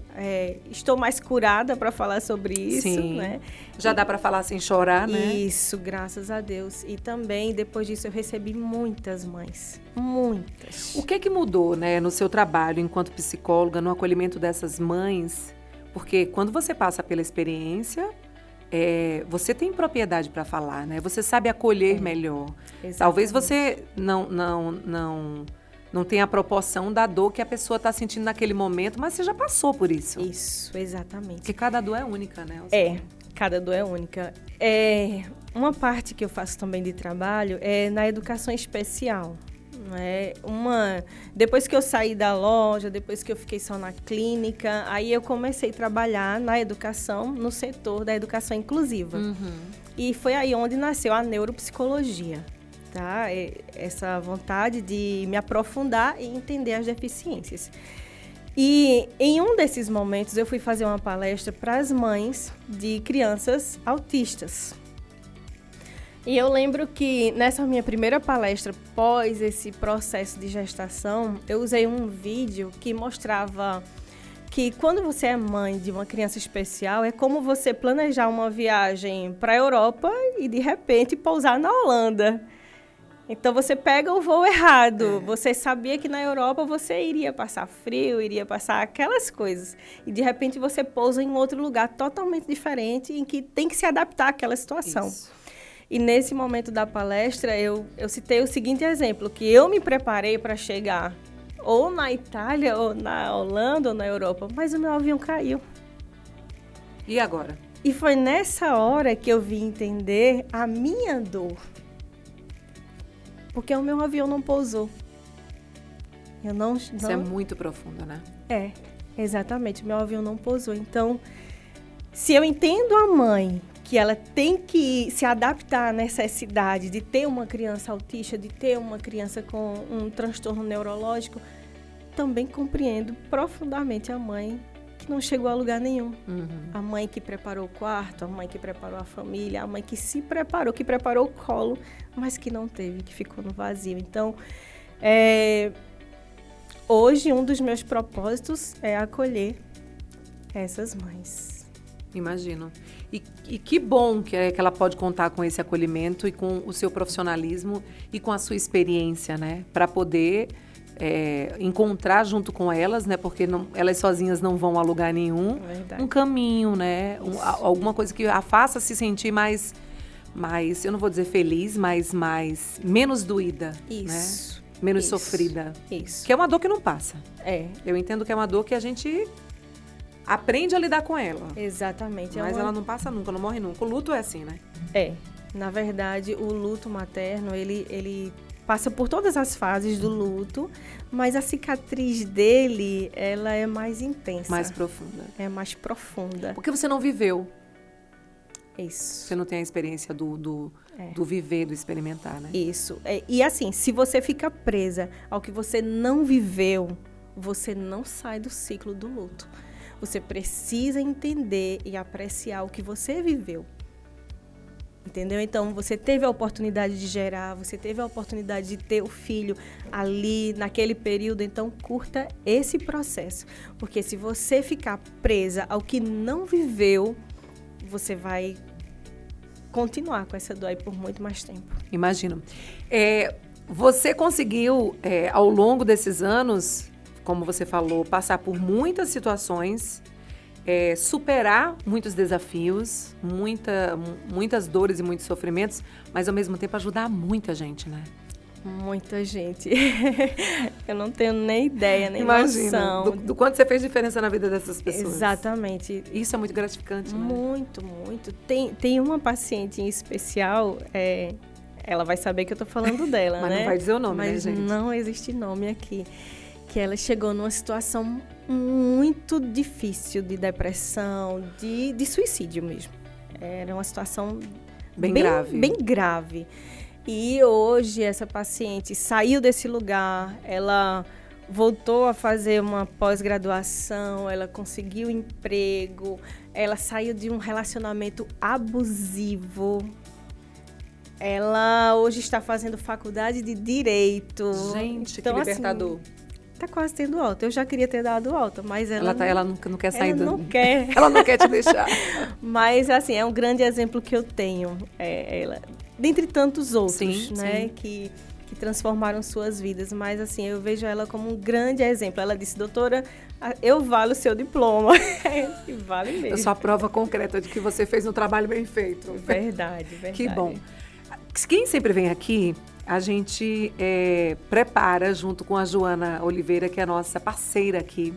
estou mais curada para falar sobre isso. Sim. Né? Já dá para falar sem chorar, né? Isso, graças a Deus. E também, depois disso, eu recebi muitas mães. Muitas. O que mudou, né, no seu trabalho enquanto psicóloga, no acolhimento dessas mães? Porque quando você passa pela experiência, você tem propriedade para falar, né? Você sabe acolher melhor. Exatamente. Talvez você não tenha a proporção da dor que a pessoa está sentindo naquele momento, mas você já passou por isso. Isso, exatamente. Porque cada dor é única, né? Cada dor é única. Uma parte que eu faço também de trabalho é na educação especial. Depois que eu saí da loja, depois que eu fiquei só na clínica, aí eu comecei a trabalhar na educação, no setor da educação inclusiva. E foi aí onde nasceu a neuropsicologia, tá? Essa vontade de me aprofundar e entender as deficiências. E em um desses momentos eu fui fazer uma palestra para as mães de crianças autistas. E eu lembro que nessa minha primeira palestra, pós esse processo de gestação, eu usei um vídeo que mostrava que quando você é mãe de uma criança especial, é como você planejar uma viagem para a Europa e, de repente, pousar na Holanda. Então, você pega o voo errado. Você sabia que na Europa você iria passar frio, iria passar aquelas coisas. E, de repente, você pousa em um outro lugar totalmente diferente em que tem que se adaptar àquela situação. Isso. E nesse momento da palestra, eu citei o seguinte exemplo, que eu me preparei para chegar ou na Itália, ou na Holanda, ou na Europa, mas o meu avião caiu. E agora? E foi nessa hora que eu vim entender a minha dor. Porque o meu avião não pousou. Isso é muito profundo, né? Exatamente, o meu avião não pousou. Então, se eu entendo a mãe que ela tem que se adaptar à necessidade de ter uma criança autista, de ter uma criança com um transtorno neurológico, também compreendo profundamente a mãe que não chegou a lugar nenhum. A mãe que preparou o quarto, a mãe que preparou a família, a mãe que se preparou, que preparou o colo, mas que não teve, que ficou no vazio. Então, hoje, um dos meus propósitos é acolher essas mães. Imagino. E que bom que ela pode contar com esse acolhimento e com o seu profissionalismo e com a sua experiência, né? Para poder encontrar junto com elas, né? Porque elas sozinhas não vão a lugar nenhum. Verdade. Um caminho, né? Alguma coisa que a faça se sentir mais, eu não vou dizer feliz, mas menos doída. Isso. Né? Menos sofrida. Isso. Que é uma dor que não passa. Eu entendo que é uma dor que a gente aprende a lidar com ela. Exatamente. Mas ela não passa nunca, não morre nunca. O luto é assim, né? Na verdade, o luto materno, ele passa por todas as fases do luto, mas a cicatriz dele, ela é mais intensa. Mais profunda. É mais profunda. Porque você não viveu. Isso. Você não tem a experiência do viver, do experimentar, né? Isso. E assim, se você fica presa ao que você não viveu, você não sai do ciclo do luto. Você precisa entender e apreciar o que você viveu. Entendeu? Então, você teve a oportunidade de gerar, você teve a oportunidade de ter o filho ali, naquele período. Então, curta esse processo. Porque se você ficar presa ao que não viveu, você vai continuar com essa dor aí por muito mais tempo. Imagino. Você conseguiu, ao longo desses anos, como você falou, passar por muitas situações, superar muitos desafios, muitas dores e muitos sofrimentos, mas ao mesmo tempo ajudar muita gente, né? Muita gente. Eu não tenho nem ideia, nem Imagina, noção. do quanto você fez diferença na vida dessas pessoas. Exatamente. Isso é muito gratificante, né? Muito, muito. Tem uma paciente em especial, ela vai saber que eu tô falando dela, Mas né? não vai dizer o nome, mas né, gente? não existe nome aqui. Que ela chegou numa situação muito difícil de depressão, de suicídio mesmo. Era uma situação bem grave. Bem grave. E hoje essa paciente saiu desse lugar, ela voltou a fazer uma pós-graduação, ela conseguiu emprego, ela saiu de um relacionamento abusivo. Ela hoje está fazendo faculdade de Direito. Gente, então, que libertador. Assim, tá quase tendo alta. Eu já queria ter dado alta, mas ela não quer sair ela não quer. Ela não quer te deixar. Mas, assim, é um grande exemplo que eu tenho. Ela, dentre tantos outros, sim, né? Sim. Que transformaram suas vidas. Mas, assim, eu vejo ela como um grande exemplo. Ela disse, doutora, eu valo o seu diploma. E vale mesmo. Eu sou a prova concreta de que você fez um trabalho bem feito. Verdade. Que bom. Quem sempre vem aqui, a gente prepara, junto com a Joana Oliveira, que é a nossa parceira aqui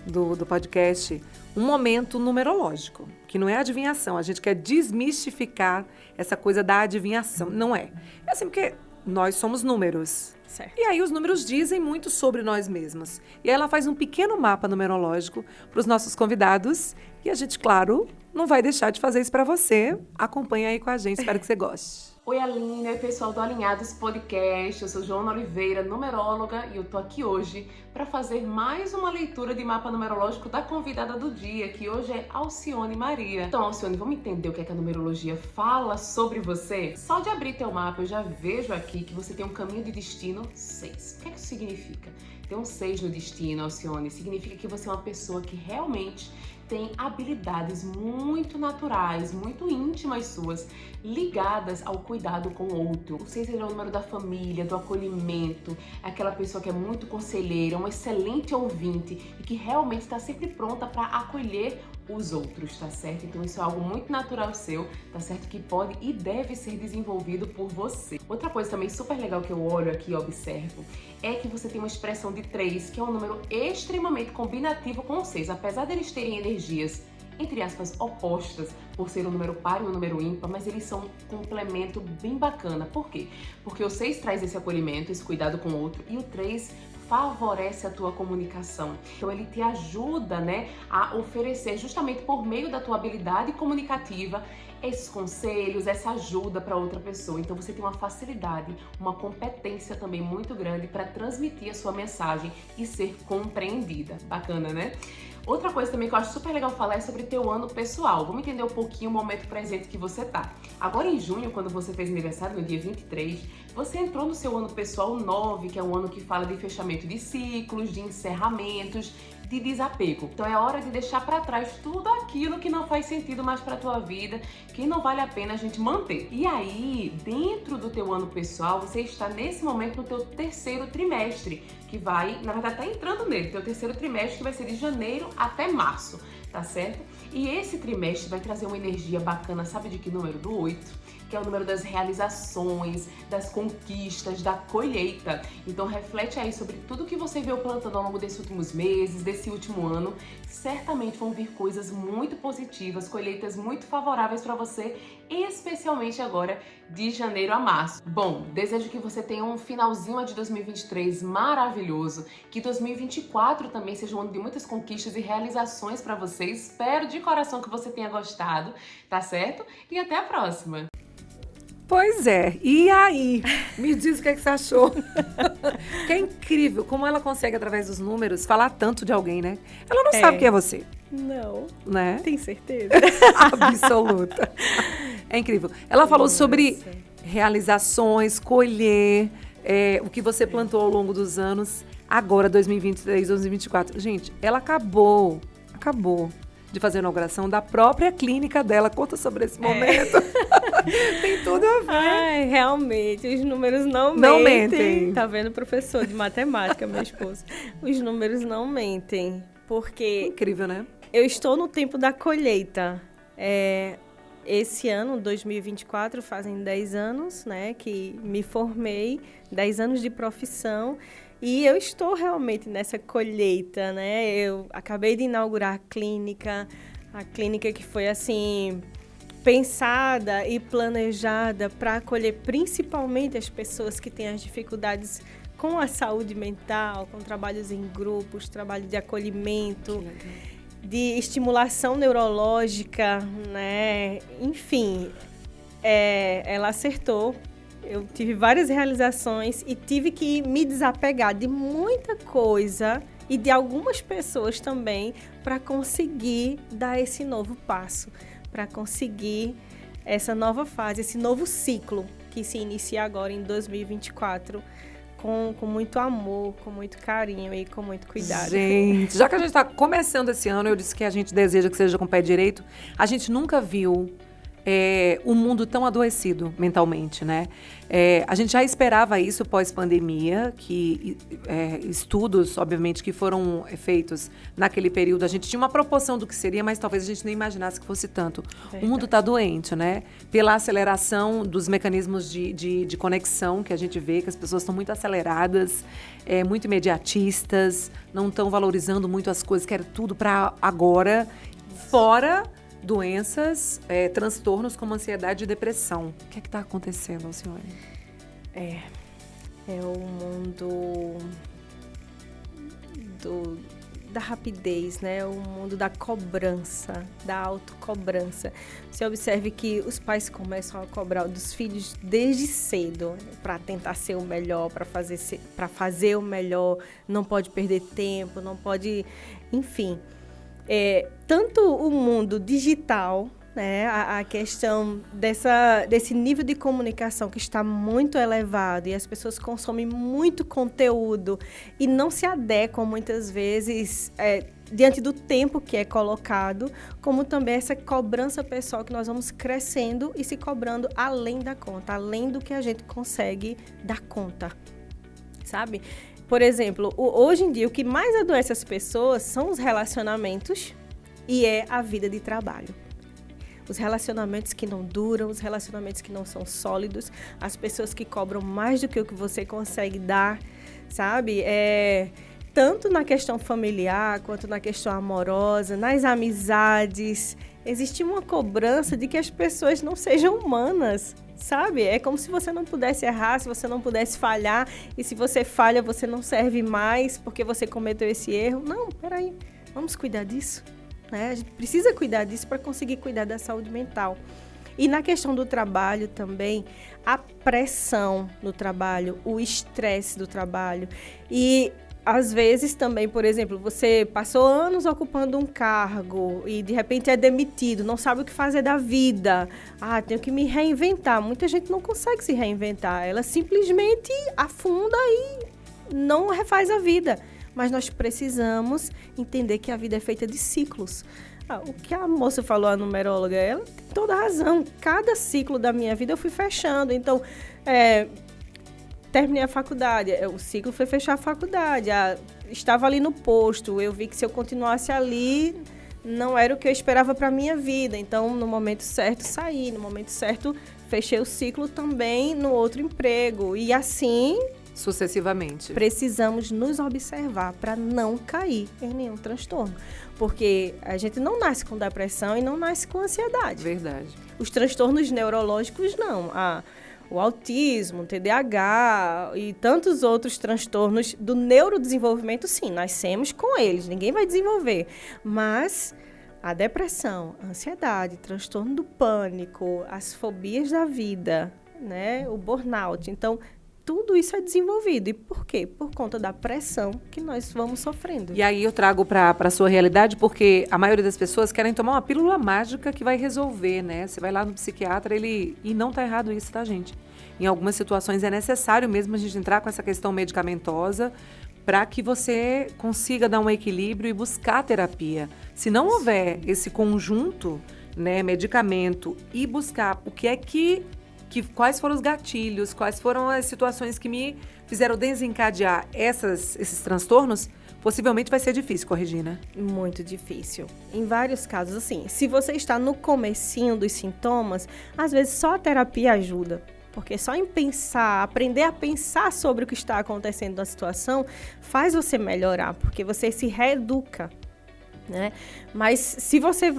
do podcast, um momento numerológico, que não é adivinhação. A gente quer desmistificar essa coisa da adivinhação. Não é. É assim, porque nós somos números. Certo. E aí os números dizem muito sobre nós mesmos. E aí ela faz um pequeno mapa numerológico para os nossos convidados. E a gente, claro, não vai deixar de fazer isso para você. Acompanha aí com a gente, espero que você goste. Oi, Aline, oi pessoal do Alinhados Podcast, eu sou Joana Oliveira, numeróloga, e eu tô aqui hoje para fazer mais uma leitura de mapa numerológico da convidada do dia, que hoje é Alcione Maria. Então, Alcione, vamos entender o que é que a numerologia fala sobre você? Só de abrir teu mapa, eu já vejo aqui que você tem um caminho de destino 6. O que é que isso significa? Ter um 6 no destino, Alcione, significa que você é uma pessoa que realmente tem habilidades muito naturais, muito íntimas suas, ligadas ao cuidado com o outro. O 6 é o número da família, do acolhimento, é aquela pessoa que é muito conselheira, um excelente ouvinte e que realmente está sempre pronta para acolher os outros, tá certo? Então isso é algo muito natural seu, tá certo? Que pode e deve ser desenvolvido por você. Outra coisa também super legal que eu olho aqui e observo é que você tem uma expressão de 3, que é um número extremamente combinativo com o 6. Apesar deles terem energias, entre aspas, opostas, por ser um número par e um número ímpar, mas eles são um complemento bem bacana. Por quê? Porque o 6 traz esse acolhimento, esse cuidado com o outro, e o 3 favorece a tua comunicação. Então ele te ajuda, né, a oferecer justamente por meio da tua habilidade comunicativa esses conselhos, essa ajuda para outra pessoa. Então você tem uma facilidade, uma competência também muito grande para transmitir a sua mensagem e ser compreendida. Bacana, né? Outra coisa também que eu acho super legal falar é sobre teu ano pessoal. Vamos entender um pouquinho o momento presente que você tá. Agora em junho, quando você fez aniversário, no dia 23, você entrou no seu ano pessoal 9, que é um ano que fala de fechamento de ciclos, de encerramentos, de desapego. Então é hora de deixar para trás tudo aquilo que não faz sentido mais para tua vida, que não vale a pena a gente manter. E aí, dentro do teu ano pessoal, você está nesse momento no teu terceiro trimestre, que vai, na verdade, tá entrando nele, teu terceiro trimestre, que vai ser de janeiro até março, tá certo? E esse trimestre vai trazer uma energia bacana, sabe de que número? Do 8. Que é o número das realizações, das conquistas, da colheita. Então reflete aí sobre tudo que você veio plantando ao longo desses últimos meses, desse último ano. Certamente vão vir coisas muito positivas, colheitas muito favoráveis para você, especialmente agora de janeiro a março. Bom, desejo que você tenha um finalzinho de 2023 maravilhoso, que 2024 também seja um ano de muitas conquistas e realizações para você. Espero de coração que você tenha gostado, tá certo? E até a próxima! Pois é, e aí? Me diz o que você achou. Que é incrível como ela consegue, através dos números, falar tanto de alguém, né? Ela não sabe quem é você. Não. Né? Tem certeza? Absoluta. É incrível. Ela falou sobre realizações, colher, o que você plantou ao longo dos anos, agora 2023, 2024. Gente, ela acabou de fazer a inauguração da própria clínica dela. Conta sobre esse momento. Tem tudo a ver. Ai, realmente, os números não mentem. Tá vendo, professor de matemática, meu esposo? Os números não mentem, porque... Incrível, né? Eu estou no tempo da colheita. Esse ano, 2024, fazem 10 anos, né, que me formei, 10 anos de profissão, e eu estou realmente nessa colheita, né? Eu acabei de inaugurar a clínica que foi, assim, pensada e planejada para acolher principalmente as pessoas que têm as dificuldades com a saúde mental, com trabalhos em grupos, trabalho de acolhimento, de estimulação neurológica, né? Enfim, ela acertou. Eu tive várias realizações e tive que me desapegar de muita coisa e de algumas pessoas também para conseguir dar esse novo passo, para conseguir essa nova fase, esse novo ciclo que se inicia agora em 2024, com muito amor, com muito carinho e com muito cuidado. Gente, já que a gente está começando esse ano, eu disse que a gente deseja que seja com o pé direito, a gente nunca viu o mundo tão adoecido mentalmente, né? A gente já esperava isso pós-pandemia, que estudos, obviamente, que foram feitos naquele período, a gente tinha uma proporção do que seria, mas talvez a gente nem imaginasse que fosse tanto. Verdade. O mundo está doente, né? Pela aceleração dos mecanismos de conexão que a gente vê, que as pessoas estão muito aceleradas, muito imediatistas, não estão valorizando muito as coisas, querem tudo para agora, fora doenças, transtornos como ansiedade e depressão. O que está acontecendo, Alcione? É o mundo da rapidez, né? O mundo da cobrança, da autocobrança. Você observe que os pais começam a cobrar dos filhos desde cedo, para tentar ser o melhor, para fazer o melhor, não pode perder tempo, não pode... Enfim... tanto o mundo digital, né, a questão desse nível de comunicação que está muito elevado e as pessoas consomem muito conteúdo e não se adequam muitas vezes diante do tempo que é colocado, como também essa cobrança pessoal que nós vamos crescendo e se cobrando além da conta, além do que a gente consegue dar conta, sabe? Por exemplo, hoje em dia, o que mais adoece as pessoas são os relacionamentos e a vida de trabalho. Os relacionamentos que não duram, os relacionamentos que não são sólidos, as pessoas que cobram mais do que o que você consegue dar, sabe? Tanto na questão familiar, quanto na questão amorosa, nas amizades, existe uma cobrança de que as pessoas não sejam humanas, sabe? É como se você não pudesse errar, se você não pudesse falhar, e se você falha, você não serve mais porque você cometeu esse erro. Não, peraí, vamos cuidar disso, né? A gente precisa cuidar disso para conseguir cuidar da saúde mental. E na questão do trabalho também, a pressão no trabalho, o estresse do trabalho e... Às vezes também, por exemplo, você passou anos ocupando um cargo e de repente é demitido, não sabe o que fazer da vida. Tenho que me reinventar. Muita gente não consegue se reinventar. Ela simplesmente afunda e não refaz a vida. Mas nós precisamos entender que a vida é feita de ciclos. O que a moça falou, a numeróloga, ela tem toda a razão. Cada ciclo da minha vida eu fui fechando. Então, terminei a faculdade, o ciclo foi fechar a faculdade, estava ali no posto, eu vi que se eu continuasse ali, não era o que eu esperava para a minha vida, então no momento certo saí, no momento certo fechei o ciclo também no outro emprego, e assim... Sucessivamente. Precisamos nos observar para não cair em nenhum transtorno, porque a gente não nasce com depressão e não nasce com ansiedade. Verdade. Os transtornos neurológicos não, o autismo, o TDAH e tantos outros transtornos do neurodesenvolvimento, sim, nascemos com eles, ninguém vai desenvolver. Mas a depressão, a ansiedade, transtorno do pânico, as fobias da vida, né, o burnout, então tudo isso é desenvolvido. E por quê? Por conta da pressão que nós vamos sofrendo. E aí eu trago para a sua realidade, porque a maioria das pessoas querem tomar uma pílula mágica que vai resolver, né? Você vai lá no psiquiatra, e não tá errado isso, tá, gente? Em algumas situações é necessário mesmo a gente entrar com essa questão medicamentosa para que você consiga dar um equilíbrio e buscar terapia. Se não houver esse conjunto né, medicamento e buscar o que é quais foram os gatilhos, quais foram as situações que me fizeram desencadear esses transtornos, possivelmente vai ser difícil corrigir, né? Muito difícil. Em vários casos, assim, se você está no comecinho dos sintomas, às vezes só a terapia ajuda. Porque só em pensar, aprender a pensar sobre o que está acontecendo na situação, faz você melhorar, porque você se reeduca, né? Mas se você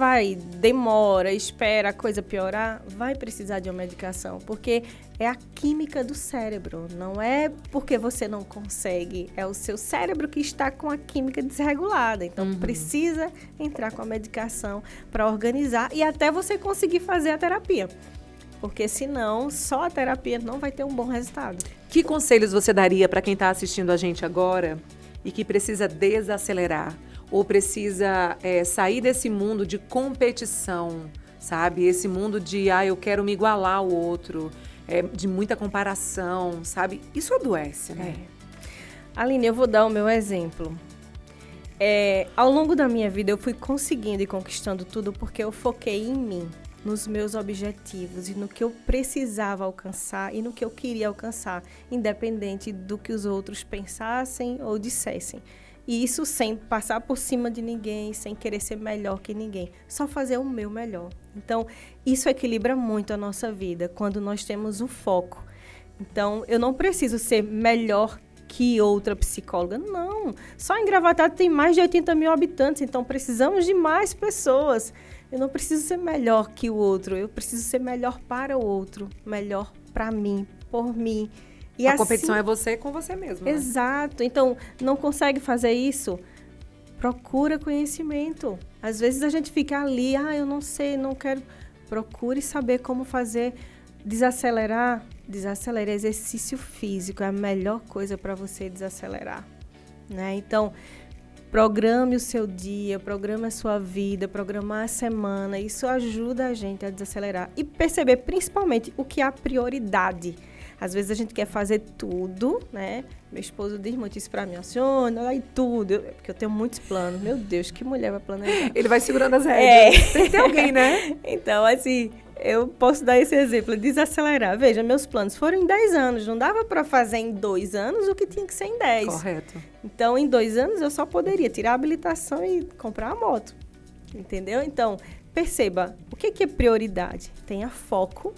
demora, espera a coisa piorar, vai precisar de uma medicação, porque é a química do cérebro, não é porque você não consegue, é o seu cérebro que está com a química desregulada, então precisa entrar com a medicação para organizar e até você conseguir fazer a terapia. Porque senão, só a terapia não vai ter um bom resultado. Que conselhos você daria para quem está assistindo a gente agora e que precisa desacelerar? Ou precisa sair desse mundo de competição, sabe? Esse mundo de, eu quero me igualar ao outro, de muita comparação, sabe? Isso adoece, né? Aline, eu vou dar o meu exemplo. Ao longo da minha vida, eu fui conseguindo e conquistando tudo porque eu foquei em mim, nos meus objetivos e no que eu precisava alcançar e no que eu queria alcançar, independente do que os outros pensassem ou dissessem. E isso sem passar por cima de ninguém, sem querer ser melhor que ninguém, só fazer o meu melhor. Então, isso equilibra muito a nossa vida, quando nós temos um foco. Então, eu não preciso ser melhor que outra psicóloga, não. Só em Gravatá tem mais de 80 mil habitantes, então precisamos de mais pessoas. Eu não preciso ser melhor que o outro, eu preciso ser melhor para o outro, melhor para mim, por mim. E a competição é você com você mesmo, né? Exato. Então, não consegue fazer isso? Procura conhecimento. Às vezes a gente fica ali, eu não sei, não quero. Procure saber como fazer. Desacelerar. Desacelera. Exercício físico é a melhor coisa para você desacelerar, né? Então, programe o seu dia, programe a sua vida, programar a semana. Isso ajuda a gente a desacelerar. E perceber, principalmente, o que é a prioridade. Às vezes a gente quer fazer tudo, né? Meu esposo diz muito isso pra mim, Alcione, olha aí tudo. Porque eu tenho muitos planos. Meu Deus, que mulher vai planejar? Ele vai segurando as rédeas. Tem que ter alguém, né? Então, assim, eu posso dar esse exemplo, desacelerar. Veja, meus planos foram em 10 anos. Não dava para fazer em 2 anos o que tinha que ser em 10. Correto. Então, em 2 anos, eu só poderia tirar a habilitação e comprar a moto. Entendeu? Então, perceba, o que é prioridade? Tenha foco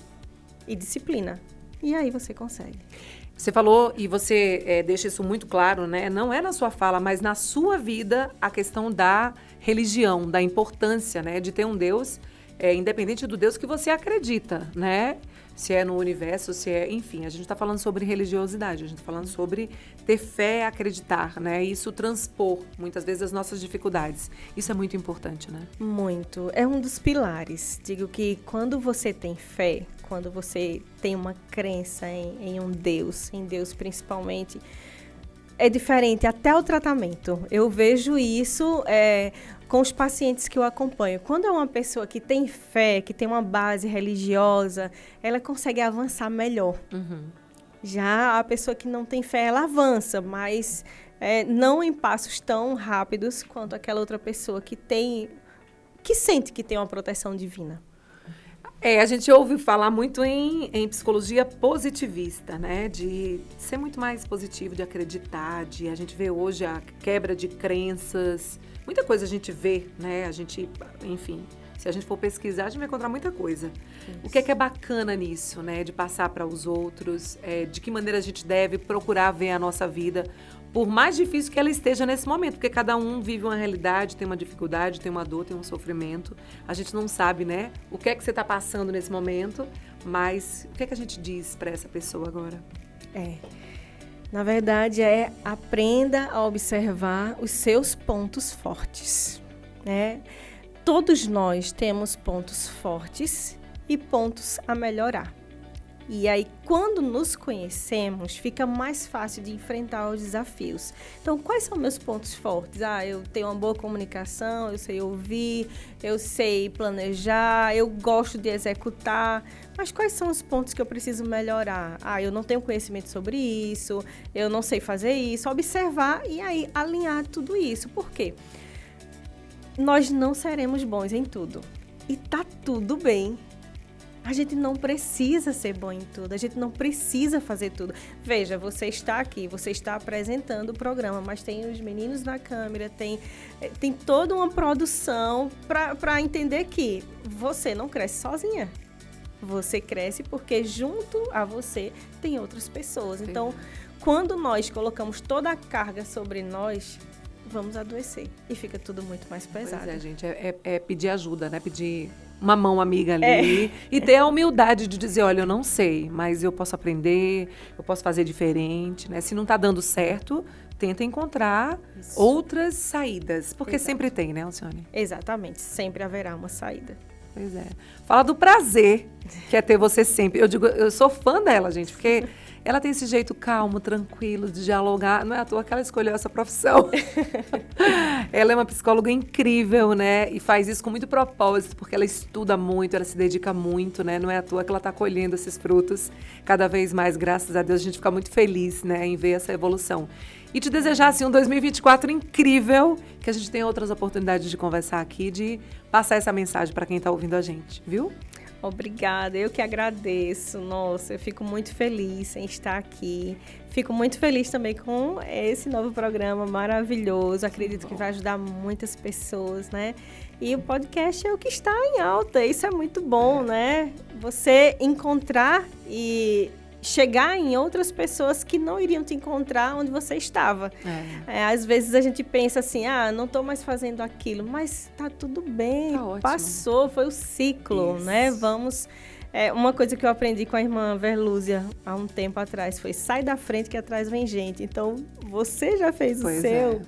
e disciplina. E aí você consegue. Você falou, e você deixa isso muito claro, né? Não é na sua fala, mas na sua vida, a questão da religião, da importância, né? De ter um Deus, independente do Deus que você acredita, né? Se é no universo, se é... Enfim, a gente está falando sobre religiosidade, a gente está falando sobre ter fé, acreditar, né? Isso transpor, muitas vezes, as nossas dificuldades. Isso é muito importante, né? Muito. É um dos pilares. Digo que quando você tem fé, quando você tem uma crença em um Deus, em Deus principalmente, é diferente até o tratamento. Eu vejo isso com os pacientes que eu acompanho. Quando é uma pessoa que tem fé, que tem uma base religiosa, ela consegue avançar melhor. Uhum. Já a pessoa que não tem fé, ela avança, mas não em passos tão rápidos quanto aquela outra pessoa que sente que tem uma proteção divina. A gente ouve falar muito em psicologia positivista, né? De ser muito mais positivo, de acreditar, a gente vê hoje a quebra de crenças, muita coisa a gente vê, né? Enfim, se a gente for pesquisar, a gente vai encontrar muita coisa. Isso. O que é bacana nisso, né? De passar para os outros, de que maneira a gente deve procurar ver a nossa vida, por mais difícil que ela esteja nesse momento, porque cada um vive uma realidade, tem uma dificuldade, tem uma dor, tem um sofrimento. A gente não sabe, né, o que é que você está passando nesse momento, mas o que é que a gente diz para essa pessoa agora? Na verdade, aprenda a observar os seus pontos fortes, né? Todos nós temos pontos fortes e pontos a melhorar. E aí, quando nos conhecemos, fica mais fácil de enfrentar os desafios. Então, quais são meus pontos fortes? Eu tenho uma boa comunicação, eu sei ouvir, eu sei planejar, eu gosto de executar. Mas quais são os pontos que eu preciso melhorar? Eu não tenho conhecimento sobre isso, eu não sei fazer isso. Observar e aí alinhar tudo isso. Por quê? Nós não seremos bons em tudo. E tá tudo bem. A gente não precisa ser bom em tudo, a gente não precisa fazer tudo. Veja, você está aqui, você está apresentando o programa, mas tem os meninos na câmera, tem toda uma produção para entender que você não cresce sozinha. Você cresce porque junto a você tem outras pessoas. Então, quando nós colocamos toda a carga sobre nós, vamos adoecer e fica tudo muito mais pesado. Pois é, gente, é pedir ajuda, né? Pedir uma mão amiga ali e ter a humildade de dizer, olha, eu não sei, mas eu posso aprender, eu posso fazer diferente, né? Se não tá dando certo, tenta encontrar outras saídas, porque sempre tem, né, Alcione? Exatamente, sempre haverá uma saída. Pois é. Fala do prazer que é ter você sempre. Eu digo, eu sou fã dela, gente, porque ela tem esse jeito calmo, tranquilo, de dialogar. Não é à toa que ela escolheu essa profissão. Ela é uma psicóloga incrível, né? E faz isso com muito propósito, porque ela estuda muito, ela se dedica muito, né? Não é à toa que ela está colhendo esses frutos cada vez mais. Graças a Deus, a gente fica muito feliz, né? Em ver essa evolução. E te desejar, assim, um 2024 incrível, que a gente tenha outras oportunidades de conversar aqui, de passar essa mensagem para quem está ouvindo a gente, viu? Obrigada, eu que agradeço. Nossa, eu fico muito feliz em estar aqui. Fico muito feliz também com esse novo programa maravilhoso. Acredito que vai ajudar muitas pessoas, né? E o podcast é o que está em alta. Isso é muito bom, né? Você encontrar e chegar em outras pessoas que não iriam te encontrar onde você estava. Às vezes a gente pensa assim, não estou mais fazendo aquilo, mas tá tudo bem, tá passou, foi o ciclo, né? Vamos... uma coisa que eu aprendi com a irmã Verlúzia há um tempo atrás foi, sai da frente que atrás vem gente. Então, você já fez o seu...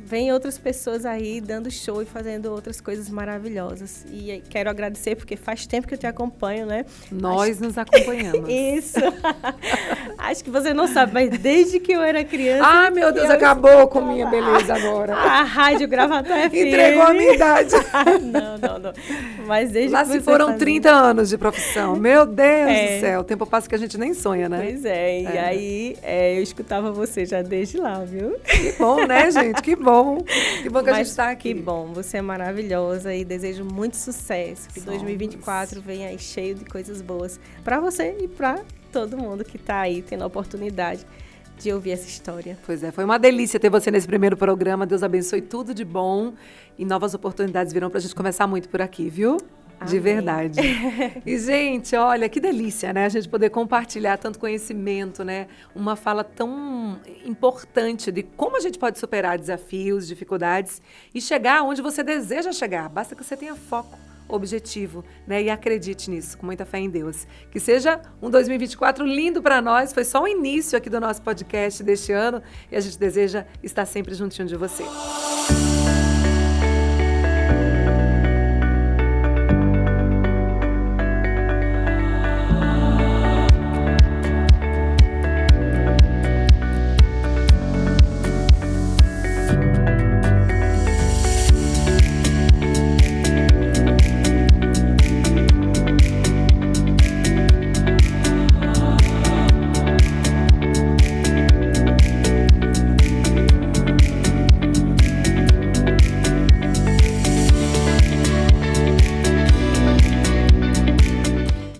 Vem outras pessoas aí dando show e fazendo outras coisas maravilhosas. E quero agradecer porque faz tempo que eu te acompanho, né? Nós nos acompanhamos. Isso. Acho que você não sabe, mas desde que eu era criança... Ai, meu Deus, acabou com minha beleza agora. A Rádio Gravataí FM. Entregou a minha idade. Não. Mas desde lá que se foram 30 anos de profissão. Meu Deus do céu. O tempo passa que a gente nem sonha, né? Pois é. E aí, eu escutava você já desde lá, viu? Que bom, né, gente? Que bom. Que bom que a gente está aqui. Que bom, você é maravilhosa e desejo muito sucesso. Que 2024 venha aí cheio de coisas boas para você e para todo mundo que está aí tendo a oportunidade de ouvir essa história. Pois é, foi uma delícia ter você nesse primeiro programa. Deus abençoe tudo de bom e novas oportunidades virão para a gente conversar muito por aqui, viu? De verdade. E, gente, olha, que delícia, né? A gente poder compartilhar tanto conhecimento, né? Uma fala tão importante de como a gente pode superar desafios, dificuldades e chegar onde você deseja chegar. Basta que você tenha foco, objetivo, né? E acredite nisso, com muita fé em Deus. Que seja um 2024 lindo para nós. Foi só o início aqui do nosso podcast deste ano e a gente deseja estar sempre juntinho de você.